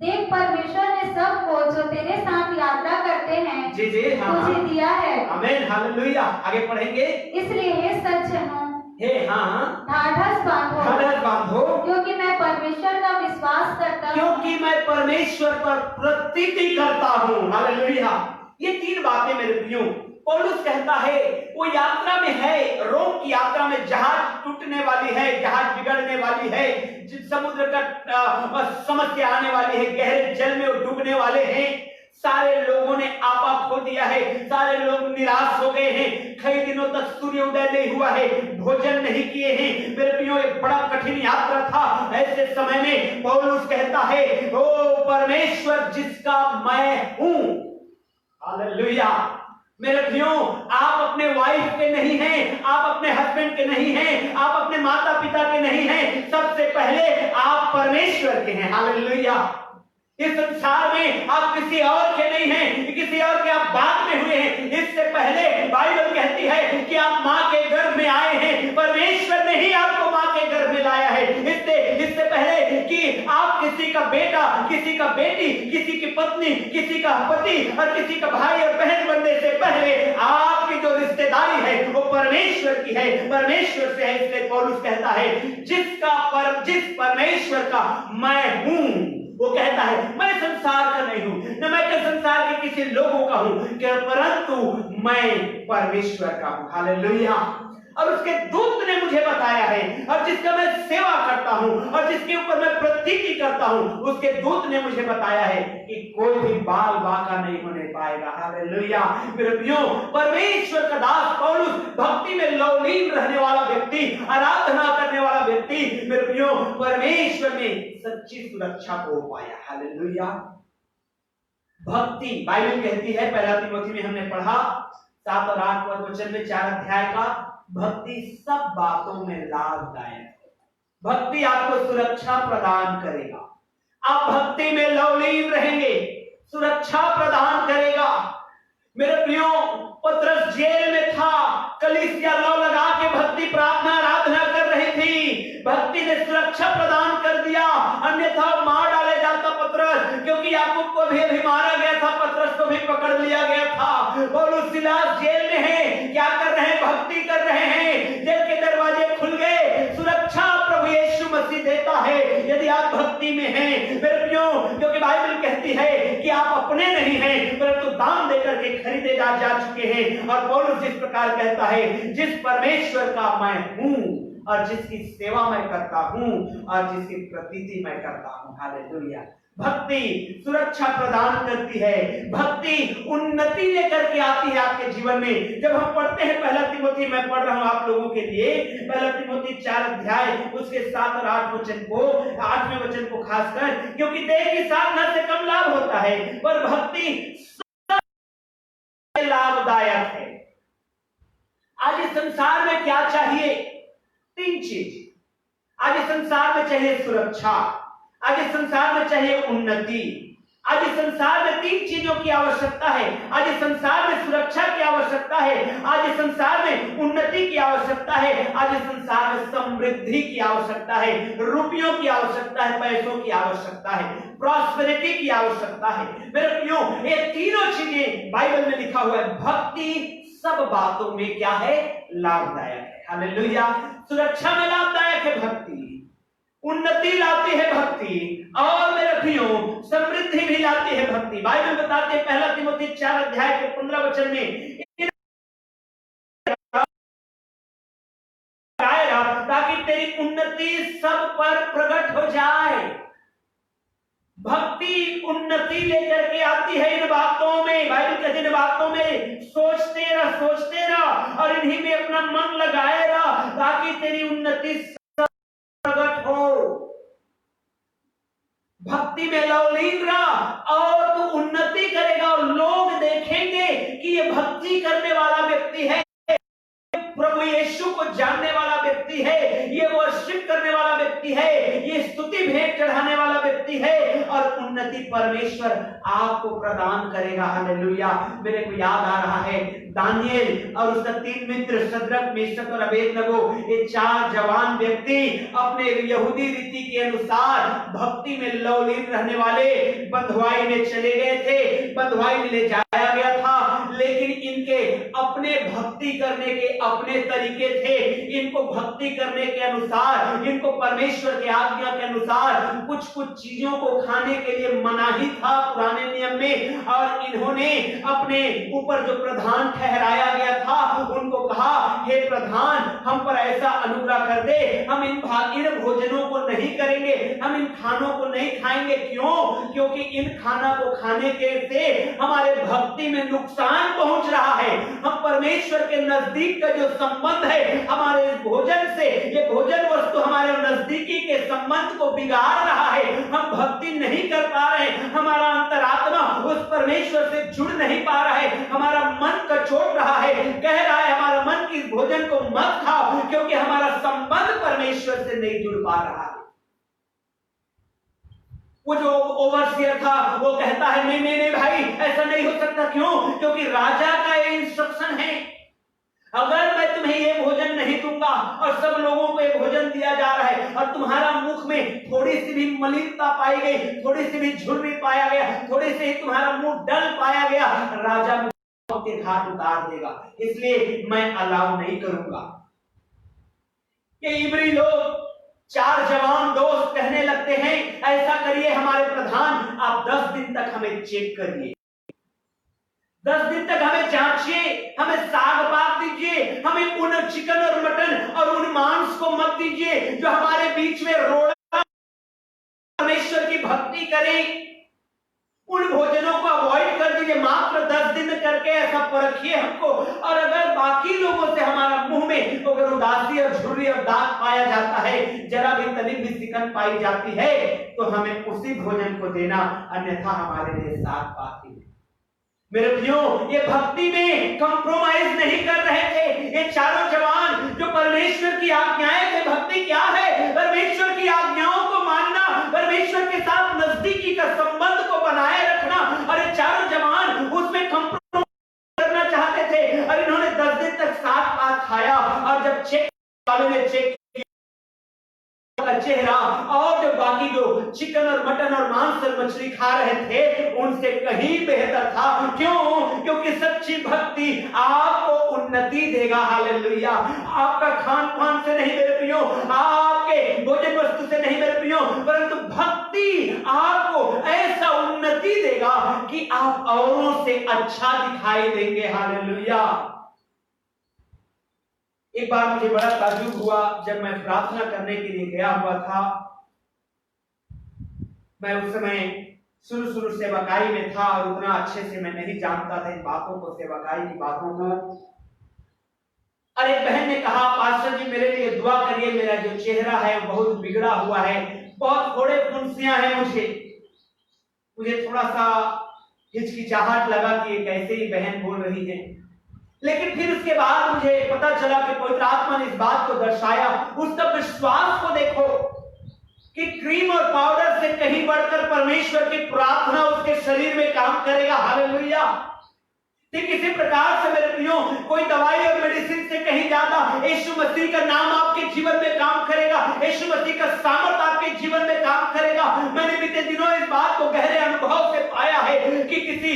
[SPEAKER 2] देख, परमेश्वर ने सबको जो तेरे साथ यात्रा करते हैं
[SPEAKER 1] जी जी
[SPEAKER 2] तुझे दिया है।
[SPEAKER 1] आमीन, हालेलुया। आगे पढ़ेंगे।
[SPEAKER 2] इसलिए हे सज्जनों,
[SPEAKER 1] ढाढ़स बांधो,
[SPEAKER 2] क्योंकि मैं परमेश्वर का विश्वास करता हूँ,
[SPEAKER 1] क्योंकि मैं परमेश्वर पर प्रतीति करता हूँ। हालेलुया। ये 3 बातें मेरे प्रियो पौलुस कहता है, वो यात्रा में है, रोम की यात्रा में जहाज टूटने वाली है, जहाज बिगड़ने वाली है, समुद्र का समस्या आने वाली है, गहरे जल में वो डूबने वाले हैं। सारे लोगों ने आपा खो दिया है, सारे लोग निराश हो गए हैं, कई दिनों तक सूर्योदय नहीं हुआ है, भोजन नहीं किए हैं। मेरे प्रियो, एक बड़ा कठिन यात्रा था। ऐसे समय में पौलुस कहता है, ओ परमेश्वर जिसका मैं हूं, हालेलुया। मेरे प्रियो, आप अपने वाइफ के नहीं हैं, आप अपने हस्बैंड के नहीं हैं, आप अपने माता पिता के नहीं हैं, सबसे पहले आप परमेश्वर के हैं। हालेलुया। इस संसार में आप किसी और के नहीं हैं, किसी और के आप बाद में हुए हैं। इससे पहले बाइबल कहती है कि आप माँ के गर्भ में आए हैं, परमेश्वर ने ही आपको माँ के गर्भ में लाया है। इससे पहले कि आप किसी का बेटा, किसी का बेटी, किसी की पत्नी, किसी का पति और किसी का भाई और बहन बनने से पहले आपकी जो रिश्तेदारी है वो परमेश्वर की है, परमेश्वर से है। इसलिए पौलुस कहता है, जिस परमेश्वर का मैं हूं, वो कहता है मैं संसार का नहीं हूं, न मैं संसार के किसी लोगों का हूं, परंतु मैं परमेश्वर का हूं। हालेलुया। और उसके दूत ने मुझे बताया है, और जिसका मैं सेवा करता हूं और जिसके ऊपर मैं प्रतीति करता हूं, उसके दूत ने मुझे बताया है कि कोई भी बाल बाका नहीं होने पाएगा। हालेलुया। मेरे प्रियो, परमेश्वर का दास पौलुस, भक्ति में लवलीन रहने वाला व्यक्ति, आराधना करने वाला व्यक्ति, मेरे प्रियो, परमेश्वर में सच्ची सुरक्षा को पाया। हालेलुया। भक्ति, बाइबल कहती है, पहला तीमुथी में हमने पढ़ा 7 और 8 वचन में 4 अध्याय का, भक्ति सब बातों में लाभदायक है। भक्ति आपको सुरक्षा प्रदान करेगा। आप भक्ति में लवलीन रहेंगे, सुरक्षा प्रदान करेगा। मेरे प्रियो, पतरस जेल में था, कलीसिया लौ लगा के भक्ति प्रार्थना आराधना कर रही थी, भक्ति ने सुरक्षा प्रदान कर दिया, अन्यथा मार डाले जाता पतरस, क्योंकि याकूब को भी मारा गया था, पतरस को भी पकड़ लिया गया था। पौलुस सिलास जेल में है, क्या कर रहे हैं? भक्ति कर रहे हैं। जेल के दरवाजे खुल गए, सुरक्षा प्रभु यीशु मसीह देता है यदि आप भक्ति में हैं। मेरे प्रियो, क्योंकि बाइबल कहती है कि आप अपने नहीं हैं परंतु दाम देकर के खरीदे जा चुके हैं। और पौलुस जिस प्रकार कहता है, जिस परमेश्वर का मैं हूं और जिसकी सेवा मैं करता हूं और जिसकी प्रतीति मैं करता हूं। हालेलुया। भक्ति सुरक्षा प्रदान करती है, भक्ति उन्नति लेकर के आती है आपके जीवन में। जब हम पढ़ते हैं पहला तीमुथी, मैं पढ़ रहा हूं आप लोगों के लिए, पहला तीमुथी 4 अध्याय उसके 7 और 8 वचन को, 8वें वचन को खासकर, क्योंकि देह की साधना से कम लाभ होता है पर भक्ति लाभदायक है। आज इस संसार में क्या चाहिए? 3 चीज। आज इस संसार में चाहिए सुरक्षा, आज इस संसार में चाहिए उन्नति, आज इस संसार में 3 चीजों की आवश्यकता है। आज इस संसार में सुरक्षा की आवश्यकता है, आज इस संसार में उन्नति की आवश्यकता है, आज इस संसार में समृद्धि की आवश्यकता है, रुपयों की आवश्यकता है, पैसों की आवश्यकता है, प्रॉस्पेरिटी की आवश्यकता है। मेरे प्रियो, ये तीनों चीजें बाइबल में लिखा हुआ है। भक्ति सब बातों में क्या है? लाभदायक है। हालेलुया। सुरक्षा में लाभदायक है भक्ति, उन्नति लाती है भक्ति, और मेरे प्रियो समृद्धि भी लाती है भक्ति। बाइबल बताते हैं 1 तीमुथी 4 अध्याय के 15 वचन में, ताकि तेरी उन्नति सब पर प्रकट हो जाए। भक्ति उन्नति लेकर के आती है इन बातों में। बाइबल कहते हैं इन बातों में सोचते रह और इन्हीं में अपना मन लगाए रह, ताकि तेरी उन्नति प्रकट हो। भक्ति में लवलीन रह और तू उन्नति करेगा, और लोग देखेंगे कि ये भक्ति करने वाला व्यक्ति है, प्रभु यीशु को जानने वाला व्यक्ति है, ये वर्शिप करने वाला व्यक्ति है, ये स्तुति भेंट चढ़ाने वाला व्यक्ति है, और उन्नति परमेश्वर आपको प्रदान करेगा। हालेलुया। मेरे को याद आ रहा है दानियेल और उसका 3 मित्र शद्रक, मेशक और अबेदनगो, ये 4 जवान व्यक्ति अपने यहूदी रीति के अनुसार भक्ति में लवलीन रहने वाले बंधुआई में चले गए थे, बंधुआई में ले जाया गया था, लेकिन इनके अपने भक्ति करने के अपने तरीके थे। इनको भक्ति करने के अनुसार, इनको परमेश्वर के आज्ञा के अनुसार कुछ चीजों को खाने के लिए मनाही था पुराने नियम में, और इन्होंने अपने ऊपर जो प्रधान ठहराया गया था उनको कहा, हे प्रधान, हम पर ऐसा अनुग्रह कर दे, हम इन भोजनों को नहीं करेंगे, हम इन खानों को नहीं खाएंगे। क्यों? क्योंकि इन खाना को खाने के से हमारे भक्ति में नुकसान पहुंच रहा है। हम परमेश्वर के नजदीक का जो संबंध है हमारे इस भोजन से, ये भोजन वस्तु हमारे नजदीकी के संबंध को बिगाड़ रहा है। हम भक्ति नहीं कर पा रहे, हमारा अंतरात्मा उस परमेश्वर से जुड़ नहीं पा रहा है, हमारा मन कचोट रहा है, कह रहा है हमारा मन कि इस भोजन को मत खाओ, क्योंकि हमारा संबंध परमेश्वर से नहीं जुड़ पा रहा है। वो जो ओवरसियर था वो कहता है नहीं नहीं नहीं भाई, ऐसा नहीं हो सकता। क्यों? क्योंकि राजा का ये इंस्ट्रक्शन है, अगर मैं तुम्हें ये भोजन नहीं दूंगा और सब लोगों को ये भोजन दिया जा रहा है और तुम्हारा मुख में थोड़ी सी भी मलिनता पाई गई, थोड़ी सी भी झुर्री पाया गया, थोड़ी सी ही तुम्हारा मुंह डल पाया गया, राजा के घाट उतार देगा। इसलिए मैं अलाउ नहीं करूंगा। ये इब्री लोग 4 जवान दोस्त कहने लगते हैं, ऐसा करिए हमारे प्रधान, आप 10 दिन तक हमें चेक करिए, 10 दिन तक हमें जांचिए, हमें साग पाक दीजिए, हमें उन चिकन और मटन और उन मांस को मत दीजिए जो हमारे बीच में रोड़ा परमेश्वर की भक्ति करें। उन भोजनों को अवॉइड कर दीजिए, मात्र 10 दिन करके ऐसा परखिए हमको। और अगर बाकी लोगों से हमारा मुंह में अगर उदासी और झुर्री और दाग पाया जाता है, जरा भी तनिक भी सिकन पाई जाती है, तो हमें उसी भोजन को देना, अन्यथा हमारे लिए साग पाती है। मेरे प्रियो, ये भक्ति में कंप्रोमाइज नहीं कर रहे थे ये चारों जवान, जो परमेश्वर की आज्ञाएं थे। भक्ति क्या है? परमेश्वर की आज्ञाओं को मानना, परमेश्वर के साथ नजदीकी का संबंध को बनाए रखना, और ये चारों जवान उसमें कंप्रोमाइज करना चाहते थे। और इन्होंने 10 दिन तक साग पात खाया, और जब चेक वाले ने चेक का चेहरा और जो बाकी जो चिकन और मटन और मांस और मछली खा रहे थे उनसे कहीं बेहतर था। क्यों? क्योंकि सच्ची भक्ति आपको उन्नति देगा। हालेलुया। आपका खान पान से नहीं मेरे प्रियो, आपके भोजन वस्तु से नहीं मेरे प्रियो, परंतु भक्ति आपको ऐसा उन्नति देगा कि आप औरों से अच्छा दिखाई देंगे। हालेलुया। एक बार मुझे बड़ा ताज्जुब हुआ जब मैं प्रार्थना करने के लिए गया हुआ था। मैं उस समय शुरू सेवकाई में था और उतना अच्छे से मैं नहीं जानता था इन बातों को, सेवकाई की बातों को। और एक बहन ने कहा, पास्टर जी मेरे लिए दुआ करिए, मेरा जो चेहरा है बहुत बिगड़ा हुआ है, बहुत थोड़े फुंसियां हैं, मुझे थोड़ा सा हिचकिचाहट लगा कि ये कैसे ही बहन बोल रही है। लेकिन फिर उसके बाद मुझे पता चला कि पवित्र आत्मा ने इस बात को दर्शाया, उसका विश्वास को देखो कि कि क्रीम और पाउडर से कहीं बढ़कर परमेश्वर की प्रार्थना उसके शरीर में काम करेगा। हालेलुया। ठीक इसी प्रकार से मेरे प्रियो, कोई दवाई और मेडिसिन से कहीं ज्यादा यीशु मसीह का नाम आपके जीवन में काम करेगा, यीशु मसीह का सामर्थ आपके जीवन में काम करेगा। मैंने बीते दिनों इस बात को गहरे अनुभव से पाया है कि किसी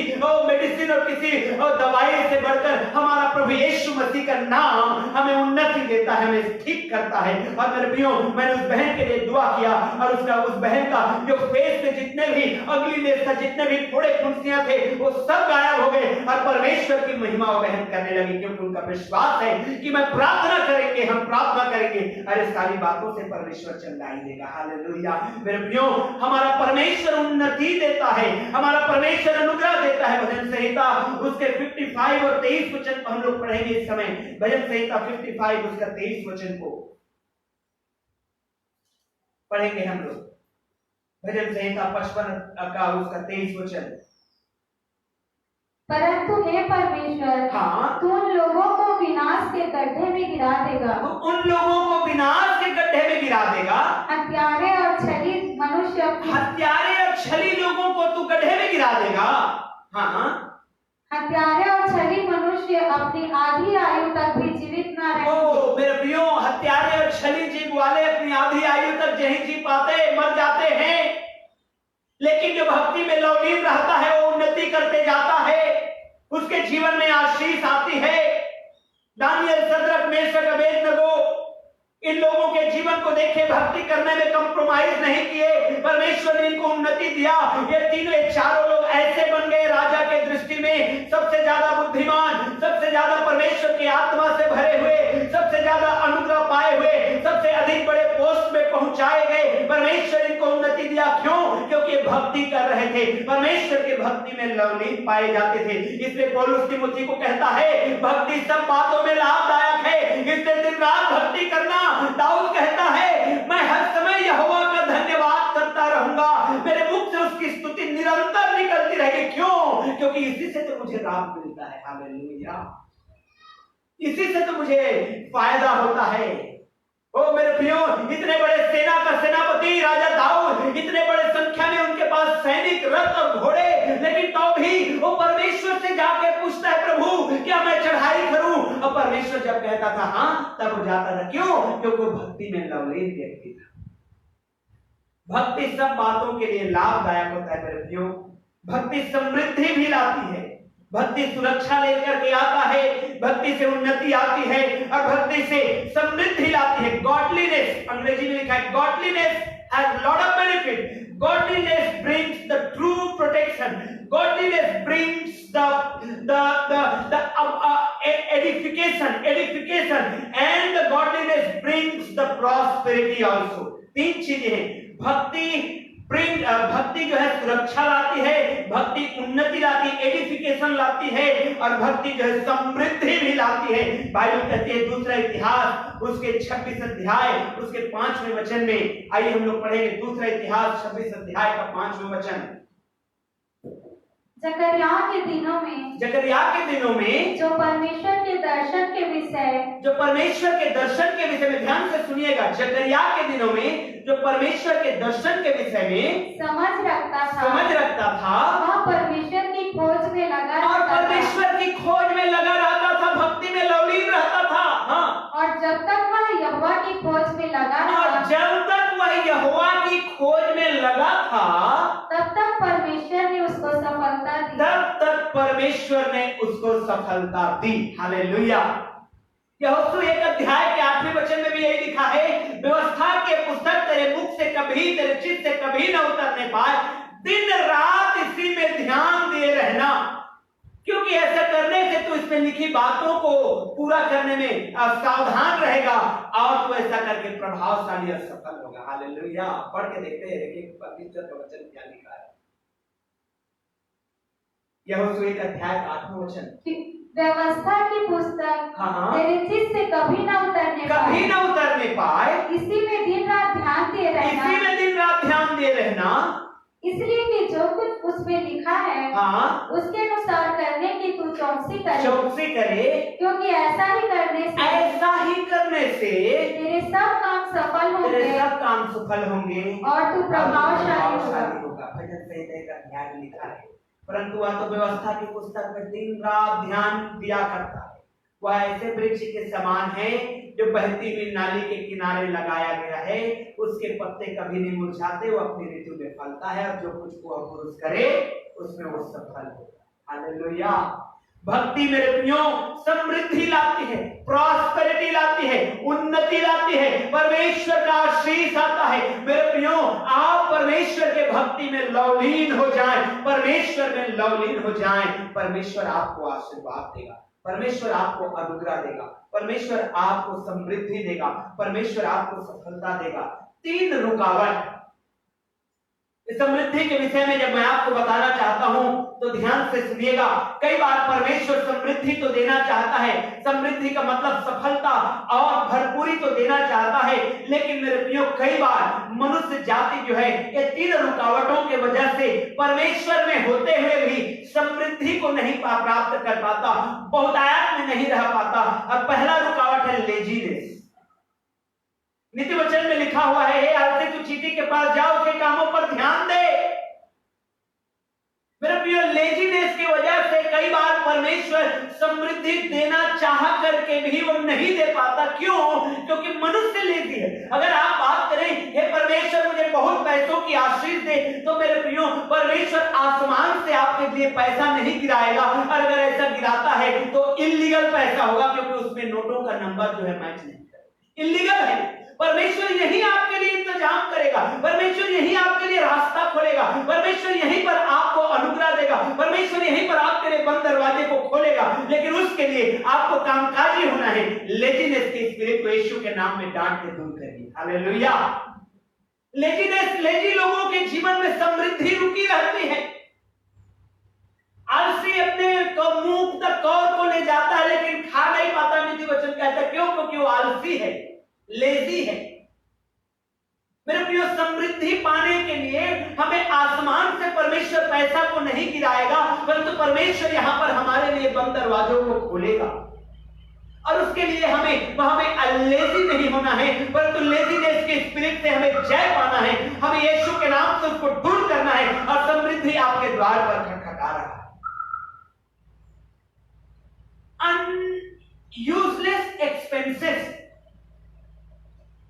[SPEAKER 1] मेडिसिन और किसी दवाई से बढ़कर हमारा प्रभु यीशु मसीह का नाम हमें उन्नति देता है, हमें ठीक करता है। और मेरे प्रियो, मैंने उस बहन के लिए दुआ किया और उस बहन का जो फेस पे जितने भी अगलीनेस था, जितने भी फोड़े फुंसियां थे, वो सब गायब हो गए और परमेश्वर की महिमा वो बहन करने लगी, क्योंकि उनका विश्वास है कि मैं प्रार्थना करेंगे, हम प्रार्थना करेंगे और इस सारी बातों से परमेश्वर चंगा ही देगा। हालेलुया। मेरे प्रियो, हमारा परमेश्वर उन्नति देता है, हमारा परमेश्वर अनुग्रह देता है। भजन संहिता उसके 55 और 23 वचन हम लोग पढ़ेंगे इस समय। भजन संहिता 55 उसका 23 वचन को पढ़ेंगे हम लोग। भजन संहिता 55 का उसका 23 वचन।
[SPEAKER 3] परंतु हे परमेश्वर,
[SPEAKER 1] हाँ,
[SPEAKER 3] तू उन लोगों को विनाश के गड्ढे में गिरा देगा,
[SPEAKER 1] उन लोगों को विनाश के गड्ढे में गिरा देगा।
[SPEAKER 3] हत्यारे और छली मनुष्य
[SPEAKER 1] हत्यारे और छली लोगों को तू गड्ढे में गिरा देगा। हाँ,
[SPEAKER 3] हत्यारे और छली मनुष्य अपनी आधी आयु तक भी जीवित न रहेंगे।
[SPEAKER 1] ओ मेरे प्रियो, हत्यारे और छली जीव वाले अपनी आधी आयु तक नहीं जी पाते, मर जाते हैं। लेकिन जो भक्ति में लवलीन रहता है वो उन्नति करते जाता है, उसके जीवन में आशीष आती है। दानियल, सद्रक, मेशक, अबेदनगो, इन लोगों के जीवन को देखे, भक्ति करने में कंप्रोमाइज नहीं किए, परमेश्वर ने इनको उन्नति दिया। ये तीनों चारों लोग ऐसे बन गए राजा के दृष्टि में सबसे ज्यादा बुद्धिमान, सबसे ज्यादा परमेश्वर की आत्मा से भरे हुए, सबसे ज्यादा अनुग्रह पाए हुए, सबसे अधिक बड़े पोस्ट में पहुंचाए गए। परमेश्वर इनको उन्नति दिया। क्यों? क्योंकि भक्ति कर रहे थे, परमेश्वर की भक्ति में लवलीन पाए जाते थे। इसलिए पौलुस तीमुथी को कहता है भक्ति सब बातों में लाभदायक है, इसलिए दिन रात भक्ति करना। दाऊद कहता है मैं हर समय यहोवा का धन्यवाद करता रहूंगा, मेरे मुख से उसकी स्तुति निरंतर निकलती रहेगी। क्यों? क्योंकि इसी से तो मुझे लाभ मिलता है। हालेलुया। इसी से तो मुझे फायदा होता है। ओ मेरे प्रियो, इतने बड़े सेना का सेनापति राजा दाऊद, इतने बड़े संख्या में उनके पास सैनिक, रथ और घोड़े, लेकिन तो भी वो परमेश्वर से जाके पूछता है प्रभु क्या मैं चढ़ाई करूं? और परमेश्वर जब कहता था हाँ, तब वो जाता था। क्यों? क्योंकि वो भक्ति में लवलीन व्यक्ति था। भक्ति सब बातों के लिए लाभदायक होता है मेरे प्रियो। भक्ति समृद्धि भी लाती है, भक्ति सुरक्षा लेकर के आता है, भक्ति से उन्नति आती है और भक्ति से समृद्धि लाती है। गॉडलीनेस, अंग्रेजी में लिखा है godliness has lot of benefit. Godliness brings the true protection, godliness brings the edification and the godliness brings the prosperity also। तीन चीजें हैं। भक्ति जो है सुरक्षा लाती है, भक्ति उन्नति लाती है, एडिफिकेशन लाती है, और भक्ति जो है समृद्धि भी लाती है। बाइबल कहती है दूसरा इतिहास उसके 26 अध्याय उसके 5वें वचन में। आइए हम लोग पढ़ेंगे दूसरा इतिहास 26 अध्याय का 5वां वचन।
[SPEAKER 3] जकरिया के दिनों में,
[SPEAKER 1] जकरिया के दिनों में
[SPEAKER 3] जो परमेश्वर के दर्शन के विषय,
[SPEAKER 1] जो परमेश्वर के दर्शन के विषय में, ध्यान से सुनिएगा, जकरिया के दिनों में जो परमेश्वर के दर्शन के विषय में समझ रखता था,
[SPEAKER 3] वह परमेश्वर की खोज में लगा
[SPEAKER 1] और परमेश्वर की खोज में लगा रहता था, भक्ति में लवलीन रहता था। हाँ,
[SPEAKER 3] और जब तक वह यहोवा की खोज में लगा रहा,
[SPEAKER 1] और जब तक वह यहोवा की खोज में लगा था,
[SPEAKER 3] तब तक परमेश्वर ने उसको सफलता दी।
[SPEAKER 1] तब तक परमेश्वर ने उसको सफलता दी। हालेलुया। यहोशू 1 अध्याय के 8वें वचन में भी यही लिखा है, व्यवस्था के पुस्तक तेरे मुख से कभी, तेरे चित्त से कभी न उतरने पाए, दिन रात इसी में ध्यान दिए रहना, क्योंकि ऐसा करने से तू इसमें लिखी बातों को पूरा करने में सावधान रहेगा और तू ऐसा करके प्रभावशाली और सफल होगा। हालेलुया। पढ़ के देखते हैं कि परमेश्वर का वचन क्या लिखा है। यहोशू 1 अध्याय का 8वां वचन।
[SPEAKER 3] व्यवस्था की पुस्तक तेरे चित्त से कभी न उतरने पाए, इसी में दिन रात ध्यान दिए रहना, इसलिए कि जो कुछ उसमें लिखा है
[SPEAKER 1] हाँ,
[SPEAKER 3] उसके अनुसार करने की तू चौकसी करे,
[SPEAKER 1] चौकसी करे,
[SPEAKER 3] क्योंकि ऐसा ही करने से तेरे सब काम सफल
[SPEAKER 1] तेरे
[SPEAKER 3] होंगे
[SPEAKER 1] सब काम सफल होंगे
[SPEAKER 3] और तू प्रभावशाली
[SPEAKER 1] प्रभावशाली
[SPEAKER 3] होगा।
[SPEAKER 1] होगा। भजन संहिता का अध्याय लिखा है। परंतु वह तो व्यवस्था की पुस्तक में दिन रात ध्यान दिया करता है। वह ऐसे वृक्ष के समान है जो बहती हुई नाली के किनारे लगाया गया है, उसके पत्ते कभी नहीं मुरझाते, वो अपनी ऋतु में फलता है और जो कुछ वह पुरुष करे उसमें वो सफल होगा। हालेलुया। भक्ति मेरे प्रियो समृद्धि लाती है, प्रॉस्पेरिटी लाती है, उन्नति लाती है, परमेश्वर का आशीष आता है। मेरे प्रियो आप परमेश्वर के भक्ति में लवलीन हो जाएं, परमेश्वर में लवलीन हो जाएं, परमेश्वर आपको आशीर्वाद देगा, परमेश्वर आपको अनुग्रह देगा, परमेश्वर आपको समृद्धि देगा, परमेश्वर आपको सफलता देगा। 3 रुकावट इस समृद्धि के विषय में जब मैं आपको बताना चाहता हूं तो ध्यान से सुनिएगा। कई बार परमेश्वर समृद्धि तो देना चाहता है, समृद्धि का मतलब सफलता और भरपूरी तो देना चाहता है, लेकिन मेरे प्रियो कई बार मनुष्य जाति जो है ये 3 रुकावटों के वजह से परमेश्वर में होते हुए भी समृद्धि को नहीं प्राप्त कर पाता, बहुतायत में नहीं रह पाता। और पहला रुकावट है लेजीनेस। नीति वचन में लिखा हुआ है, हे आलसी तू चींटी के पास जा, उसके कामों पर ध्यान दे। मेरे प्रियो लेजीनेस की वजह से कई बार परमेश्वर समृद्धि देना चाह करके भी वो नहीं दे पाता। क्यों? क्योंकि मनुष्य लेजी है। अगर आप बात करें हे परमेश्वर मुझे बहुत पैसों की आशीष दे, तो मेरे प्रियो परमेश्वर आसमान से आपके लिए पैसा नहीं गिराएगा, और अगर ऐसा गिराता है तो इल्लीगल पैसा होगा, क्योंकि उसमें नोटों का नंबर जो है मैच नहीं करेगा, इल्लीगल है। परमेश्वर यही आपके लिए इंतजाम करेगा, परमेश्वर यही आपके लिए रास्ता खोलेगा, परमेश्वर यहीं पर आपको अनुग्रह देगा, परमेश्वर यहीं पर आपके लिए बंद दरवाजे को खोलेगा, लेकिन उसके लिए आपको कामकाजी होना है। लेजीनेस के स्पिरिट को यीशु के नाम में डांट के दूर करिए। हालेलुया। लेजीनेस, लेजी लोगों के जीवन में समृद्धि रुकी रहती है। आलसी अपने मुंह तक कौर को ले जाता है लेकिन खा नहीं पाता। नीति वचन कहता है क्यों? क्योंकि वो आलसी है, लेजी है। मेरे प्रियो समृद्धि पाने के लिए हमें आसमान से परमेश्वर पैसा को नहीं गिराएगा, परंतु परमेश्वर यहां पर हमारे लिए बंद दरवाजों को खोलेगा, और उसके लिए हमें लेजी नहीं होना है, परंतु लेजीनेस के स्पिरिट से हमें जय पाना है। हमें यीशु के नाम से उसको दूर करना है, और समृद्धि आपके द्वार पर खटखटा रहा है। यूजलेस एक्सपेंसेस,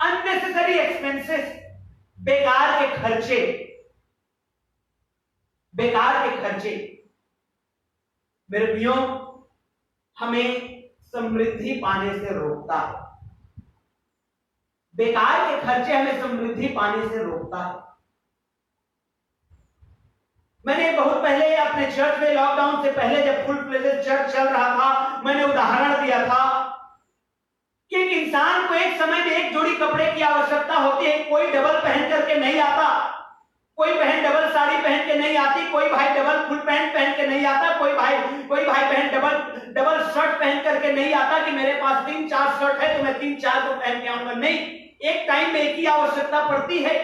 [SPEAKER 1] अननेसेसरी एक्सपेंसेस, बेकार के खर्चे, बेकार के खर्चे मेरे प्रियो हमें समृद्धि पाने से रोकता है। बेकार के खर्चे हमें समृद्धि पाने से रोकता है। मैंने बहुत पहले अपने चर्च में, लॉकडाउन से पहले जब फुल फ्लेजेड चर्च चल रहा था, मैंने उदाहरण दिया था कि एक इंसान को एक समय में एक जोड़ी कपड़े की आवश्यकता होती है। कोई डबल पहन करके नहीं आता, कोई बहन डबल साड़ी पहन के नहीं आती, कोई भाई डबल फुल पैंट पहन के नहीं आता, कोई भाई बहन डबल शर्ट पहन करके नहीं आता कि मेरे पास 3-4 शर्ट है तो मैं 3-4 को पहन के आऊंगा। नहीं, एक टाइम में एक ही आवश्यकता पड़ती है,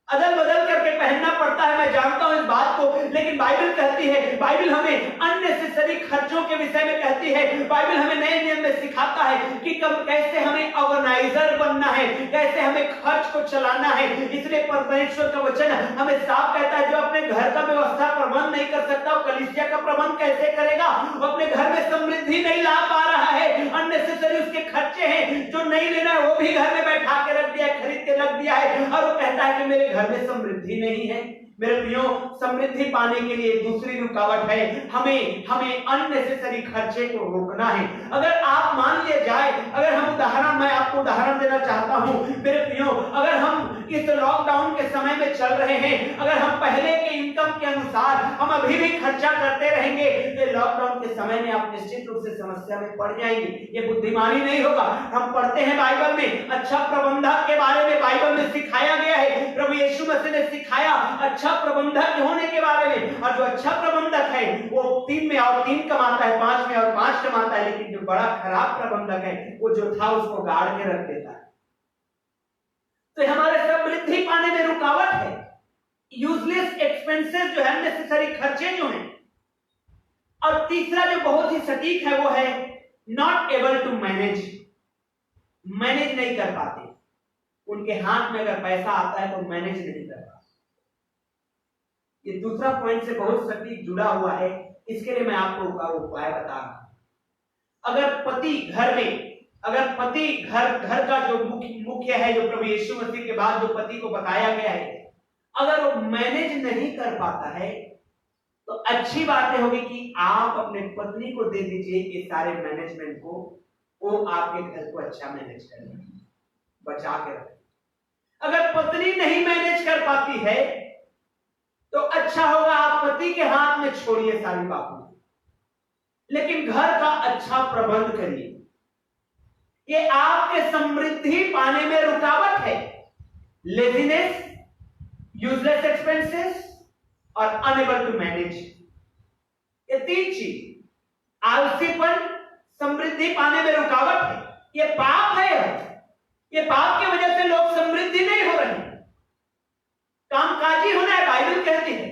[SPEAKER 1] अदल बदल करके पहनना पड़ता है। मैं जानता हूं इस बात को, लेकिन बाइबल कहती है, बाइबल हमें अननेसेसरी खर्चों के विषय में कहती है। बाइबल हमें नए नियम में सिखाता है कि कैसे हमें ऑर्गेनाइजर बनना है, कैसे हमें खर्च को चलाना है। इसलिए परमेश्वर का वचन हमें साफ कहता है, जो अपने घर का व्यवस्था प्रबंध नहीं कर सकता वो कलीसिया का प्रबंध कैसे करेगा? वो अपने घर में समृद्धि नहीं ला पा रहा है, अननेसेसरी उसके खर्चे हैं, जो नहीं लेना है वो भी घर में बैठा के रख दिया, खरीद के रख दिया है, और वो कहता है कि मेरे घर में समृद्धि नहीं है। मेरे प्रियो समृद्धि पाने के लिए दूसरी रुकावट है, हमें अननेसेसरी खर्चे को रोकना है। अगर आप मान लिया जाए, अगर हम मैं आपको उदाहरण देना चाहता हूं मेरे प्रियो, अगर हम इस लॉकडाउन के समय में चल रहे हैं, अगर हम पहले के इनकम के अनुसार हम अभी भी खर्चा करते रहेंगे तो लॉकडाउन के समय में आप निश्चित रूप से समस्या में पड़ जाएंगे। ये बुद्धिमानी नहीं होगा। हम पढ़ते हैं बाइबल में, अच्छा प्रबंधक के बारे में बाइबल में सिखाया गया है। प्रभु यीशु मसीह ने सिखाया अच्छा प्रबंधक होने के बारे में, और जो अच्छा प्रबंधक है वो 3 में और 3 कमाता है, 5 में और 5 कमाता है, लेकिन जो बड़ा खराब प्रबंधक है वो जो था उसको गाड़ के रख देता है। तो हमारे समृद्धि पाने में रुकावट है। यूजलेस एक्सपेंसेस जो है, नेसेसरी खर्चे जो हैं, और तीसरा जो बहुत ही सटीक है वो है not able to manage, manage नहीं कर पाते। उनके हाथ में अगर पैसा आता है तो मैनेज नहीं कर पाते। ये दूसरा पॉइंट से बहुत सटीक जुड़ा हुआ है। इसके लिए मैं आपको उपाय बता रहा हूं। अगर पति घर में, अगर पति घर का जो मुख्य है, जो प्रभु यीशु मसीह के बाद जो पति को बताया गया है, अगर वो मैनेज नहीं कर पाता है तो अच्छी बात होगी कि आप अपने पत्नी को दे दीजिए ये सारे मैनेजमेंट को, वो आपके घर को अच्छा मैनेज करेगी, बचा के रखेगी। अगर पत्नी नहीं मैनेज कर पाती है तो अच्छा होगा आप पति के हाथ में छोड़िए सारी बातों, लेकिन घर का अच्छा प्रबंध करिए। ये आपके समृद्धि पाने में रुकावट है। लेजीनेस, यूजलेस एक्सपेंसेस और अनएबल टू मैनेज, ये तीन चीज, आलसीपन, समृद्धि पाने में रुकावट है, ये पाप है। ये पाप की वजह से लोग समृद्धि नहीं हो रहे, कामकाजी होना है। बाइबल कहती है,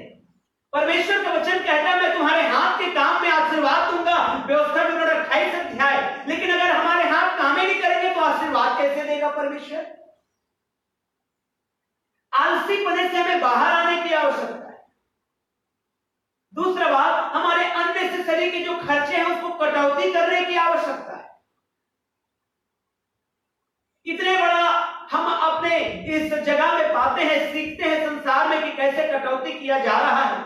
[SPEAKER 1] परमेश्वर का वचन कहता है, मैं तुम्हारे हाथ के काम में आशीर्वाद दूंगा, व्यवस्था में 28 अध्याय। लेकिन अगर हमारे हाथ काम ही नहीं करेंगे तो आशीर्वाद कैसे देगा परमेश्वर? आलसी पने से हमें बाहर आने की आवश्यकता है। दूसरा बात, हमारे अननेसेसरी के जो खर्चे हैं उसको कटौती करने की आवश्यकता है। इतने बड़ा हम अपने इस जगह में पाते हैं, सीखते हैं संसार में कि कैसे कटौती किया जा रहा है।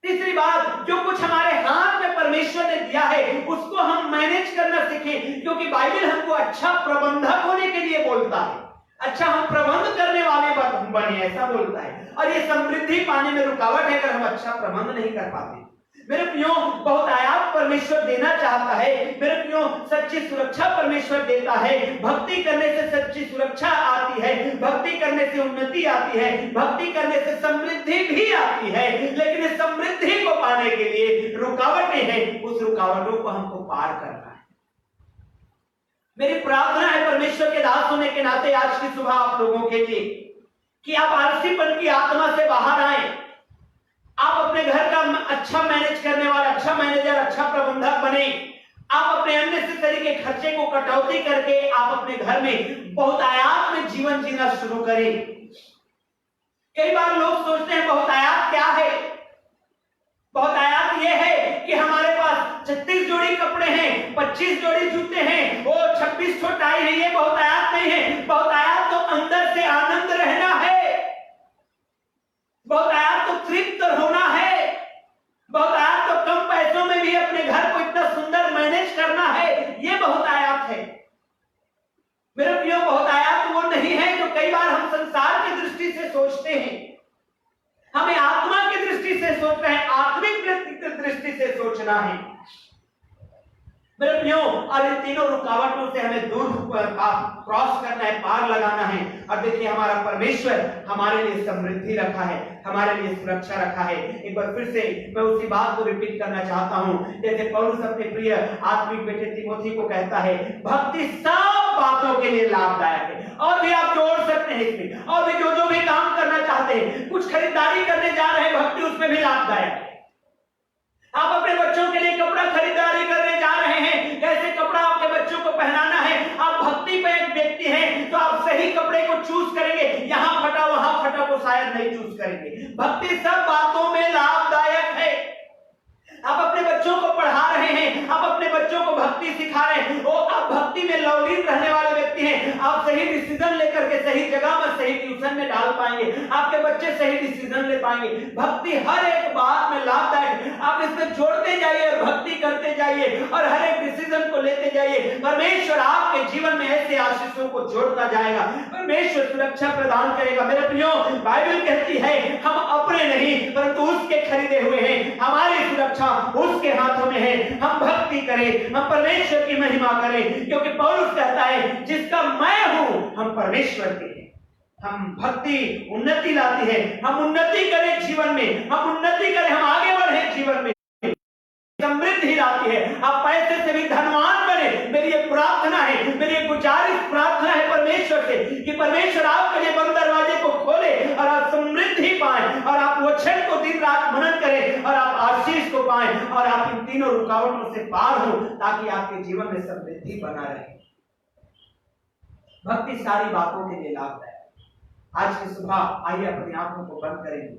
[SPEAKER 1] तीसरी बात, जो कुछ हमारे हाथ में परमेश्वर ने दिया है उसको हम मैनेज करना सीखें, क्योंकि बाइबल हमको अच्छा प्रबंधक होने के लिए बोलता है, अच्छा हम प्रबंध करने वाले बने, ऐसा बोलता है। और ये समृद्धि पाने में रुकावट है अगर हम अच्छा प्रबंध नहीं कर पाते। मेरे प्रियो, बहुत आयात परमेश्वर देना चाहता है। मेरे प्रियो, सच्ची सुरक्षा परमेश्वर देता है। भक्ति करने से सच्ची सुरक्षा आती है, भक्ति करने से उन्नति आती है, भक्ति करने से समृद्धि भी आती है। लेकिन इस समृद्धि को पाने के लिए रुकावटें हैं, उस रुकावटों को हमको पार करना है। मेरी प्रार्थना है परमेश्वर के दास होने के नाते आज की सुबह आप लोगों के लिए कि आप आलसीपन की आत्मा से बाहर आए, आप अपने घर का अच्छा मैनेज करने वाला, अच्छा मैनेजर, अच्छा प्रबंधक बने। आप अपने अननेसेसरी के खर्चे को कटौती करके आप अपने घर में बहुत आयात में जीवन जीना शुरू करें। कई बार लोग सोचते हैं बहुत आयात क्या है? बहुत आयात यह है कि हमारे पास 36 जोड़ी कपड़े हैं, 25 जोड़ी जूते हैं, वो 26 ठो टाई है। ये बहुत आयात नहीं है। बहुत आयात तो अंदर से आनंद रहना है, बहुत आयात तो तृप्त होना है, बहुत आयात तो कम पैसों में भी अपने घर को इतना सुंदर मैनेज करना है। ये बहुत आयात है। मेरे प्रियो, बहुत आयात वो नहीं है जो कई बार हम संसार की दृष्टि से सोचते हैं। हमें आत्मा की दृष्टि से सोच रहे हैं, आत्मिक दृष्टि से सोचना है। मेरे प्रियो, और इन तीनों रुकावटों से हमें दूर क्रॉस करना है, पार लगाना है। और देखिए, हमारा परमेश्वर हमारे लिए समृद्धि रखा है, हमारे लिए सुरक्षा रखा है। एक बार फिर से मैं उसी बात को रिपीट करना चाहता हूं, जैसे पौलुस अपने प्रिय आत्मिक बेटे तीमोथी को कहता है, भक्ति सब बातों के लिए लाभदायक है। और भी आप जोड़ सकते हैं इसमें, और भी जो भी काम करना चाहते हैं, कुछ खरीदारी करने जा रहे हैं, भक्ति उसमें भी लाभदायक है। आप अपने बच्चों के लिए कपड़ा खरीदारी करने जा रहे हैं, कैसे कपड़ा आपके बच्चों को पहनाना है। आप भक्ति पे एक व्यक्ति हैं तो आप सही कपड़े को चूज करेंगे, यहां फटा वहां फटा को शायद नहीं चूज करेंगे। भक्ति सब बातों में लाभदायक है। आप अपने बच्चों को पढ़ा रहे हैं, आप अपने बच्चों को भक्ति सिखा रहे हैं, वो आप भक्ति में लवलीन रहने वाले व्यक्ति हैं। आप सही डिसीजन लेकर के सही जगह में सही ट्यूशन में डाल पाएंगे, आपके बच्चे सही डिसीजन ले पाएंगे। भक्ति हर एक बात में लाभदायक है। आप इसमें जोड़ते जाइए और भक्ति करते जाइए और हर एक डिसीजन को लेते जाइए। परमेश्वर आपके जीवन में ऐसे आशीषों को जोड़ता जाएगा, परमेश्वर सुरक्षा प्रदान करेगा। मेरे प्रियो, बाइबल कहती है हम अपने नहीं परंतु उसके खरीदे हुए हैं, हमारी सुरक्षा उसके हाथों में है। हम भक्ति करें, हम परमेश्वर की महिमा करें, क्योंकि पौलुस कहता है जिसका मैं हूं हम परमेश्वर के हैं। हम भक्ति उन्नति लाती है, हम उन्नति करें जीवन में, हम उन्नति करें, हम आगे बढ़े जीवन में, समृद्धि लाती है। आप पैसे से भी धनवान बने। मेरी एक प्रार्थना है, मेरी एक गुजारिश प्रार्थना है परमेश्वर से कि परमेश्वर आपके लिए बंद दरवाजे को खोले और आप समृद्धि पाएं और रात मनन करें और आप आशीष को पाएं और आप इन तीनों रुकावटों से पार हो, ताकि आपके जीवन में समृद्धि बना रहे। भक्ति सारी बातों के लिए लाभदायक। आज की सुबह आइए अपनी आंखों को बंद करेंगे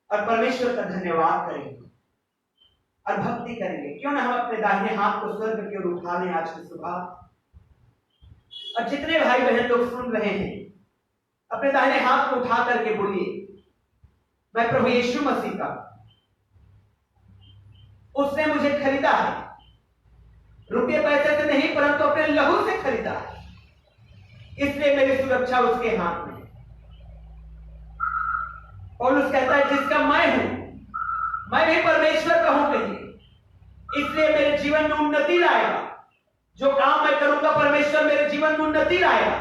[SPEAKER 1] और परमेश्वर का धन्यवाद करेंगे और भक्ति करेंगे। क्यों ना हम अपने दाहिने हाथ को स्वर्ग की ओर उठा लें आज की सुबह। और जितने भाई बहन लोग सुन रहे हैं, अपने दाहिने हाथ को उठा करके बोलिए, मैं प्रभु यीशु मसीह का, उसने मुझे खरीदा है, रुपये पैसे से नहीं परंतु अपने लहू से खरीदा है, इसलिए मेरी सुरक्षा उसके हाथ में। पौलुस कहता है जिसका मैं हूं, मैं भी परमेश्वर का हूं कहिए, इसलिए मेरे जीवन में उन्नति लाएगा। जो काम मैं करूंगा परमेश्वर मेरे जीवन में उन्नति लाएगा,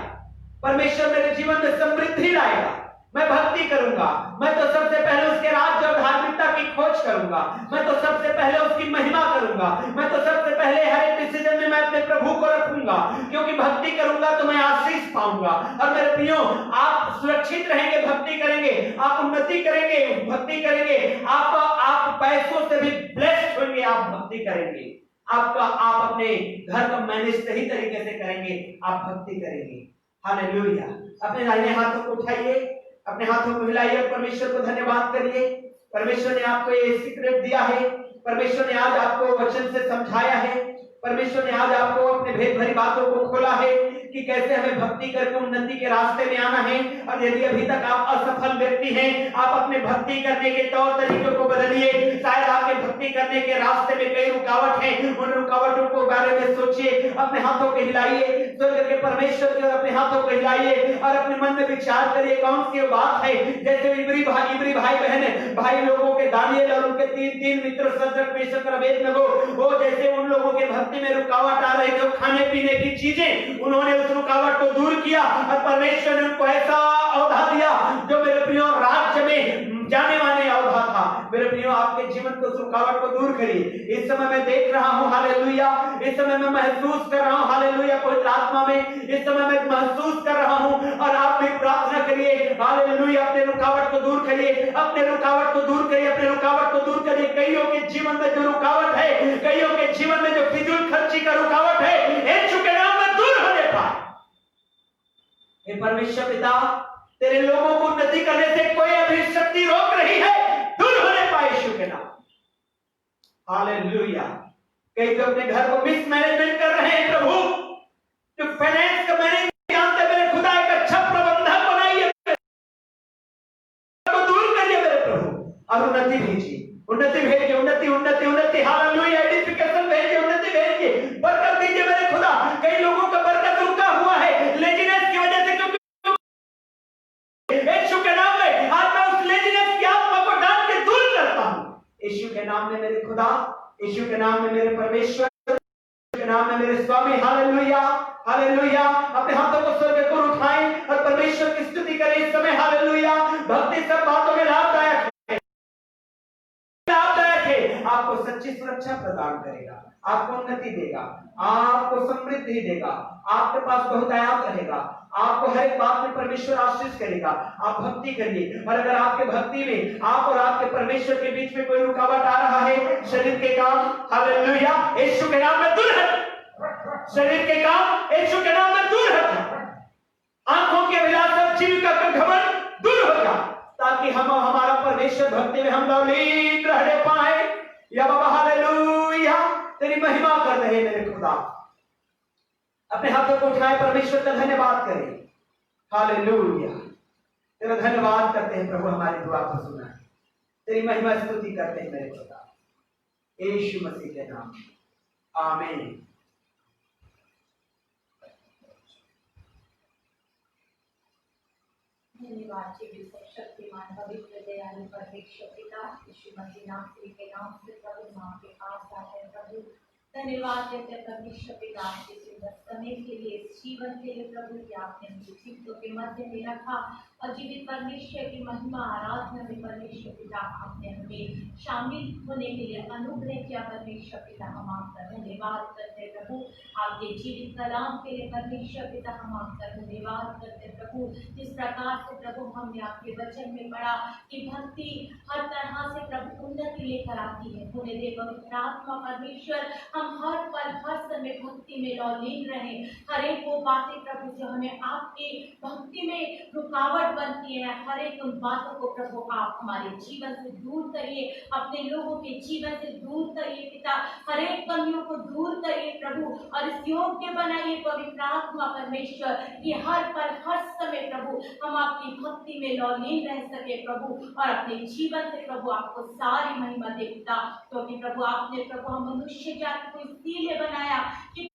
[SPEAKER 1] परमेश्वर मेरे जीवन में समृद्धि लाएगा। मैं भक्ति करूंगा, मैं तो सबसे पहले उसके राज्य और धार्मिकता की खोज करूंगा, मैं तो सबसे पहले उसकी महिमा करूंगा, मैं तो सबसे पहले हर एक डिसीजन में मैं अपने प्रभु को रखूंगा, क्योंकि भक्ति करूंगा तो मैं आशीष पाऊंगा। और मेरे प्रियो, आप सुरक्षित रहेंगे, भक्ति करेंगे, आप उन्नति करेंगे, भक्ति करेंगे, आप पैसों से भी ब्लेस्ड होंगे, आप भक्ति करेंगे। आप अपने घर का मैनेज सही तरीके से करेंगे, आप भक्ति करेंगे। हालेलुया। अपने दाहिने हाथों को उठाइए, अपने हाथों को हिलाइए और परमेश्वर को धन्यवाद करिए। परमेश्वर ने आपको ये सीक्रेट दिया है, परमेश्वर ने आज आपको वचन से समझाया है, परमेश्वर ने आज आपको अपने भेद भरी बातों को खोला है कि कैसे हमें भक्ति करके उन्नति के रास्ते में आना है। और यदि अभी तक आप असफल व्यक्ति हैं, आप अपने भक्ति करने के तौर तरीकों को बदलिए। शायद आपके भक्ति करने के रास्ते में कई रुकावट हैं, उन रुकावटों को बारे में सोचिए, अपने हाथों को हिलाइए, स्वर्ग के परमेश्वर की ओर अपने हाथों को हिलाइए और अपने मन में विचार करिए कौन सी बात है। जैसे इब्री भाई बहन, भाई लोगों के दानिएल और उनके तीन मित्र सद्रक मेशक और अबेदनगो, वो जैसे उन लोगों के भक्ति में रुकावट आ रही थी, खाने पीने की चीजें, उन्होंने उस रुकावट को दूर किया और परमेश्वर ने उनको ऐसा औधा दिया जो मेरे प्रियो राज्य में जाने माने औधा था। मेरे प्रियो, आपके जीवन को उस रुकावट को दूर करिए। इस समय मैं देख रहा हूं, हालेलुया, इस समय मैं महसूस कर रहा हूं, हालेलुया, पवित्र आत्मा में इस समय मैं महसूस कर रहा हूं। और आप भी प्रार्थना करिए, हालेलुया, अपने रुकावट को दूर करिए, अपने रुकावट को दूर करिए, अपने रुकावट को दूर करिए। कईयों के जीवन में जो रुकावट है, कईयों के जीवन में जो फिजूल खर्ची का रुकावट है, यीशु के नाम में दूर होने पाए। हे परमेश्वर पिता, तेरे लोगों को उन्नति करने से कोई अभी शक्ति रोक रही है, दूर होने पाए यीशु के नाम। हालेलुया। कई जो अपने घर को मिसमैनेजमेंट कर रहे हैं प्रभु, जो फाइनेंस का मैनेज जानते, मेरे खुदा एक अच्छा प्रबंधक बनाइए, को दूर करिए मेरे प्रभु, और उन्नति भेजिए, उन्नति भेजिए, उन्नति उन्नति उन्नति। हालेलुया। एडिफिकेशन भेजिए, उन्नति भेजिए, बरकत दीजिए मेरे खुदा। कई लोगों का बरकत रुका हुआ है लेजिनेस की वजह से, क्योंकि यीशु के नाम में आज मैं उस लेजिनेस की आत्मा को डाल के दूर करता हूं। यीशु के नाम में मेरे खुदा, यीशु के नाम में मेरे परमेश्वर, यीशु के नाम में मेरे स्वामी। Hallelujah, hallelujah. अपने हाथों को स्वर्ग को उठाएं और परमेश्वर की स्तुति करें इस समय। हालेलुया। भक्ति सब बातों में लाभदायक है, लाभदायक है। आपको सच्ची सुरक्षा प्रदान करेगा, आपको उन्नति देगा, आपको समृद्धि देगा, आपके पास बहुतायात रहेगा, आपको हर एक बात में परमेश्वर आशीष करेगा। आप भक्ति करिए। और अगर आपके भक्ति में आप और आपके परमेश्वर के बीच में कोई रुकावट आ रहा है, शरीर के काम, हालेलुया, यीशु के नाम में दूर हट। शरीर के काम यीशु के नाम में दूर हट। आंखों के अभिलाषा, जीविका का घमंड दूर हो जा, ताकि हम हमारा परमेश्वर भक्ति में हम लवलीन रहने पाए। या बाबा, हालेलुया, तेरी महिमा कर रहे मेरे खुदा। अपने हाथों को उठाए, परमेश्वर का धन्यवाद करें। हालेलुया। तेरा धन्यवाद करते हैं प्रभु, हमारी दुआ को सुना, तेरी महिमा स्तुति करते हैं मेरे खुदा, यीशु मसीह के नाम, आमीन।
[SPEAKER 2] धन्यवाद जी, शक्तिमान पवित्र दयालु परमेश्वर पिता, यीशु मसीह नाम के नाम से प्रभु नाम के पास आते हैं प्रभु। धन्यवाद देते परमेश्वर पिता के सुंदर समय के लिए, इस जीवन के लिए प्रभु, कि आपने मुझे जीवितों के मध्य में रखा और जीवित परमेश्वर की महिमा आराधना में परमेश्वर पिता आपने हमें शामिल होने के लिए अनुग्रह किया। परमेश्वर पिता हम आपका धन्यवाद करते हैं प्रभु, आपके जीवित कलाम के लिए परमेश्वर पिता हम आपका धन्यवाद करते हैं प्रभु। जिस प्रकार से प्रभु हमने आपके वचन में पढ़ा कि भक्ति हर तरह से प्रभु उन्नति लेकर आती है। होने दे पवित्र आत्मा परमेश्वर, हम हर पल हर समय भक्ति में लौलीन रहे। हर एक वो बातें प्रभु जो हमें आपकी भक्ति में रुकावट बनती है, हर एक उन बातों को प्रभु आप हमारे जीवन से दूर करिए, अपने लोगों के जीवन से दूर करिए पिता। हर एक कमियों को दूर करिए प्रभु और इस योग्य बनाइए पवित्र आत्मा परमेश्वर कि हर पल हर समय प्रभु हम आपकी भक्ति में लौलीन रह सके प्रभु, और अपने जीवन से प्रभु आपको सारी महिमा दे पिता। क्योंकि प्रभु आपने प्रभु हम मनुष्य जाति को इसीलिए बनाया कि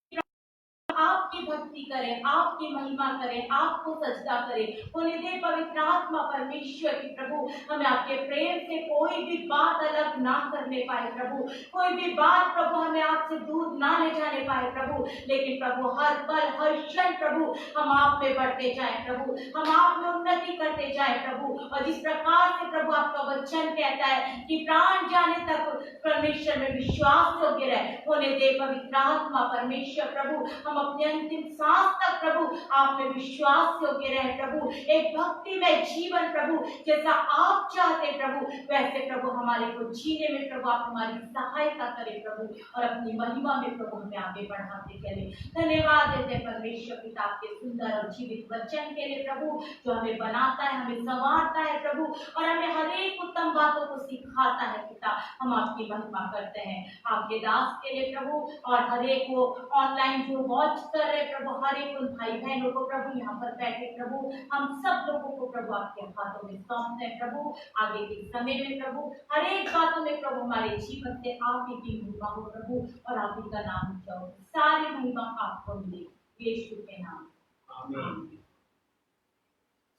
[SPEAKER 2] आपकी भक्ति करें, आपकी महिमा करें, आपको सजदा करें। होने दे पवित्र आत्मा परमेश्वर की प्रभु हमें आपके प्रेम से कोई भी बात अलग ना करने पाए प्रभु, कोई भी बात प्रभु हमें आपसे दूर ना ले जाने पाए प्रभु, लेकिन प्रभु हर पल हर क्षण प्रभु हम आप में बढ़ते जाए प्रभु, हम आप में उन्नति करते जाए प्रभु। और जिस प्रकार से प्रभु आपका वचन कहता है कि प्राण जाने तक परमेश्वर में विश्वास योग्य रहे, होने दे पवित्र आत्मा परमेश्वर प्रभु हम अपने अंतिम सांस तक प्रभु आप में विश्वास योग्य रहे प्रभु। एक भक्ति में जीवन प्रभु जैसा आप चाहते प्रभु वैसे प्रभु हमारे को जीने में प्रभु आप हमारी सहायता करें प्रभु, और अपनी महिमा में प्रभु हमें आगे बढ़ाते चले। धन्यवाद देते परमेश्वर पिता आपके सुंदर और जीवित वचन के लिए प्रभु, जो हमें बनाता है, हमें संवारता है प्रभु, और हमें हर एक उत्तम बातों को सिखाता है पिता। हम आपकी महिमा करते हैं आपके दास के लिए प्रभु, और हर एक को ऑनलाइन जो वॉच कर रहे प्रभु, हर एक उन भाई बहनों को प्रभु यहाँ पर बैठे प्रभु, हम सब लोगों को प्रभु आपके हाथों में सौंपते हैं प्रभु। आगे के समय में प्रभु हर एक बातों में प्रभु हमारे जीवन से आप ही की महिमा हो प्रभु, और आप ही का नाम ऊंचा हो। सारी महिमा आपको मिले यीशु के नाम,
[SPEAKER 4] आमीन।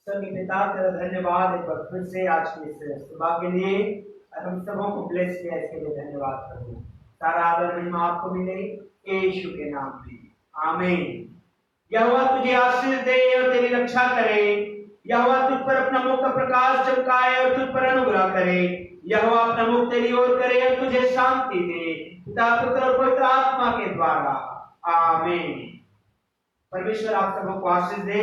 [SPEAKER 4] सभी पिता तेरा धन्यवाद एक बार फिर से आज के इस सुबह के लिए, और हम सबों को ब्लेस किया इसके लिए धन्यवाद प्रभु। सारा आदर महिमा आपको मिले यीशु के नाम में, आमीन। यहोवा तुझे आशीष दे और तेरी रक्षा करे, यहोवा तुझ पर अपना मुख का प्रकाश चमकाए और तुझ पर अनुग्रह करे, यहोवा अपना मुख तेरी ओर करे और तुझे शांति दे, पिता पुत्र और पवित्र आत्मा के द्वारा, आमीन। परमेश्वर आप सबों को आशीष दे।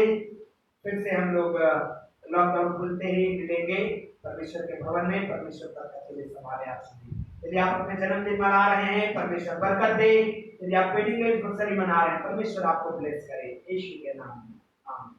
[SPEAKER 4] फिर से हम लोग लॉकडाउन खुलते ही मिलेंगे परमेश्वर के भवन में। परमेश्वर का हमारे आप सभी, यदि आप अपने जन्मदिन मना रहे हैं परमेश्वर बरकत दे, यदि आप वेडिंग एनिवर्सरी मना रहे हैं परमेश्वर आपको ब्लेस करे यीशु के नाम में, आमीन।